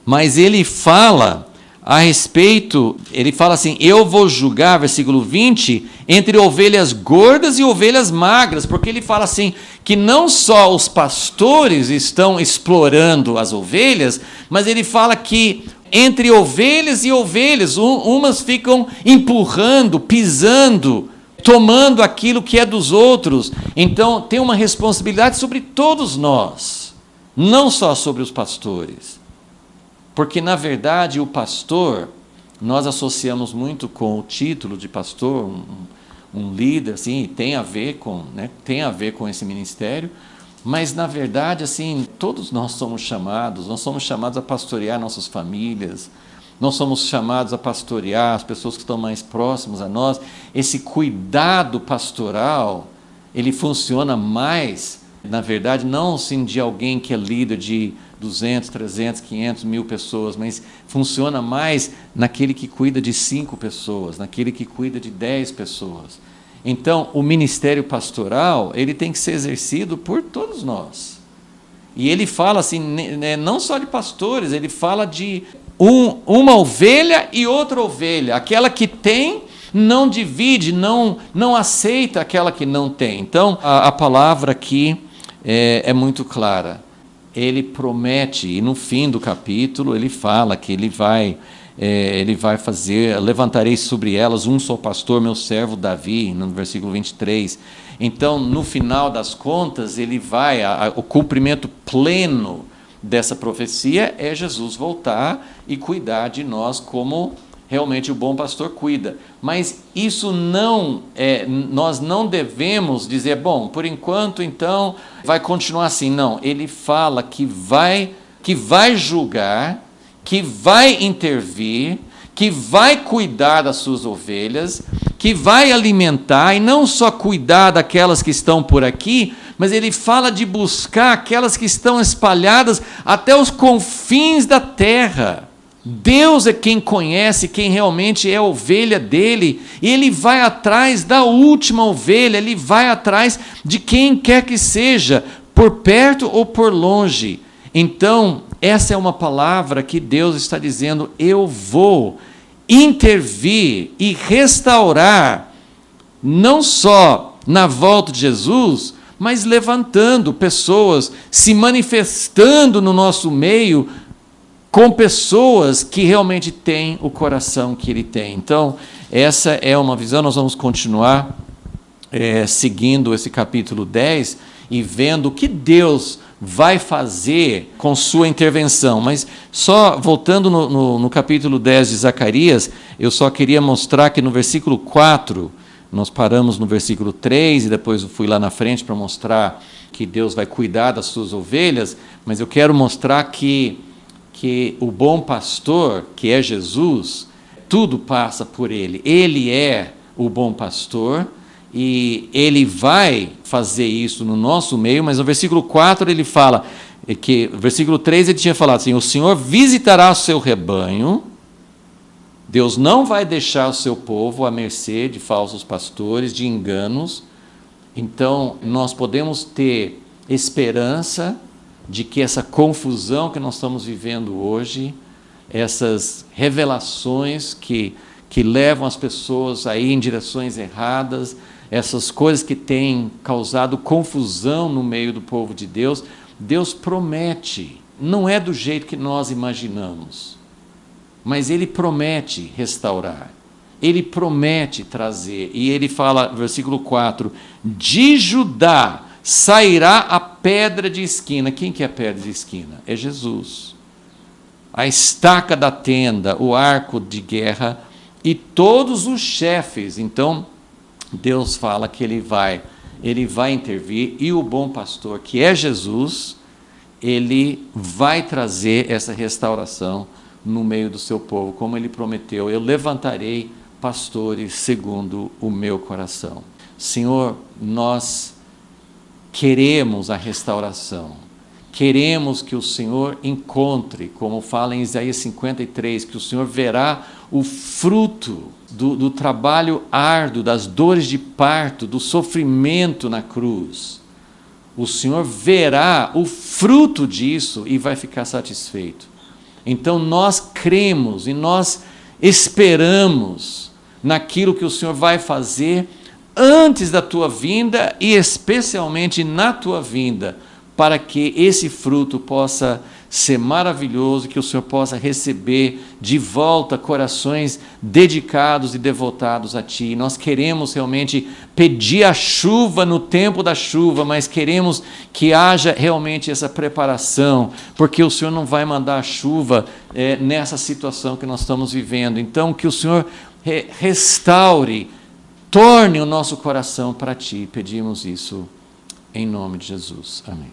mas ele fala a respeito, ele fala assim, eu vou julgar, versículo 20, entre ovelhas gordas e ovelhas magras, porque ele fala assim, que não só os pastores estão explorando as ovelhas, mas ele fala que entre ovelhas e ovelhas, umas ficam empurrando, pisando, tomando aquilo que é dos outros. Então tem uma responsabilidade sobre todos nós, não só sobre os pastores. Porque, na verdade, o pastor, nós associamos muito com o título de pastor, um líder, assim, tem a ver com esse ministério, mas, na verdade, assim, todos nós somos chamados a pastorear nossas famílias, nós somos chamados a pastorear as pessoas que estão mais próximas a nós. Esse cuidado pastoral, ele funciona mais, na verdade, não assim de alguém que é líder de 200, 300, 500, 1000 pessoas, mas funciona mais naquele que cuida de 5 pessoas, naquele que cuida de 10 pessoas. Então, o ministério pastoral, ele tem que ser exercido por todos nós. E ele fala assim, não só de pastores, ele fala de uma ovelha e outra ovelha. Aquela que tem, não divide, não aceita aquela que não tem. Então, a palavra aqui é muito clara. Ele promete, e no fim do capítulo ele fala que ele vai fazer, levantarei sobre elas um só pastor, meu servo Davi, no versículo 23. Então, no final das contas, o cumprimento pleno dessa profecia é Jesus voltar e cuidar de nós como realmente o bom pastor cuida. Mas isso nós não devemos dizer, bom, por enquanto então vai continuar assim. Não, ele fala que vai julgar, que vai intervir, que vai cuidar das suas ovelhas, que vai alimentar, e não só cuidar daquelas que estão por aqui, mas ele fala de buscar aquelas que estão espalhadas até os confins da terra. Deus é quem conhece, quem realmente é a ovelha dele, e ele vai atrás da última ovelha, ele vai atrás de quem quer que seja, por perto ou por longe. Então, essa é uma palavra que Deus está dizendo, eu vou intervir e restaurar, não só na volta de Jesus, mas levantando pessoas, se manifestando no nosso meio, com pessoas que realmente têm o coração que ele tem. Então, essa é uma visão, nós vamos continuar seguindo esse capítulo 10 e vendo o que Deus vai fazer com sua intervenção. Mas só voltando no capítulo 10 de Zacarias, eu só queria mostrar que no versículo 4, nós paramos no versículo 3 e depois eu fui lá na frente para mostrar que Deus vai cuidar das suas ovelhas, mas eu quero mostrar que o bom pastor, que é Jesus, tudo passa por ele. Ele é o bom pastor e ele vai fazer isso no nosso meio, mas no versículo 4 ele fala, no versículo 3 ele tinha falado assim, o Senhor visitará o seu rebanho, Deus não vai deixar o seu povo à mercê de falsos pastores, de enganos. Então nós podemos ter esperança de que essa confusão que nós estamos vivendo hoje, essas revelações que levam as pessoas a ir em direções erradas, essas coisas que têm causado confusão no meio do povo de Deus, Deus promete, não é do jeito que nós imaginamos, mas Ele promete restaurar, Ele promete trazer, e Ele fala, versículo 4, de Judá sairá a pedra de esquina. Quem que é a pedra de esquina? É Jesus. A estaca da tenda, o arco de guerra e todos os chefes. Então, Deus fala que Ele vai intervir e o bom pastor, que é Jesus, Ele vai trazer essa restauração no meio do seu povo, como Ele prometeu. Eu levantarei pastores segundo o meu coração. Senhor, nós queremos a restauração, queremos que o Senhor encontre, como fala em Isaías 53, que o Senhor verá o fruto do trabalho árduo, das dores de parto, do sofrimento na cruz. O Senhor verá o fruto disso e vai ficar satisfeito. Então nós cremos e nós esperamos naquilo que o Senhor vai fazer antes da tua vinda e especialmente na tua vinda, para que esse fruto possa ser maravilhoso, que o Senhor possa receber de volta corações dedicados e devotados a Ti. Nós queremos realmente pedir a chuva no tempo da chuva, mas queremos que haja realmente essa preparação, porque o Senhor não vai mandar a chuva nessa situação que nós estamos vivendo. Então, que o Senhor restaure, torne o nosso coração para Ti. Pedimos isso em nome de Jesus. Amém.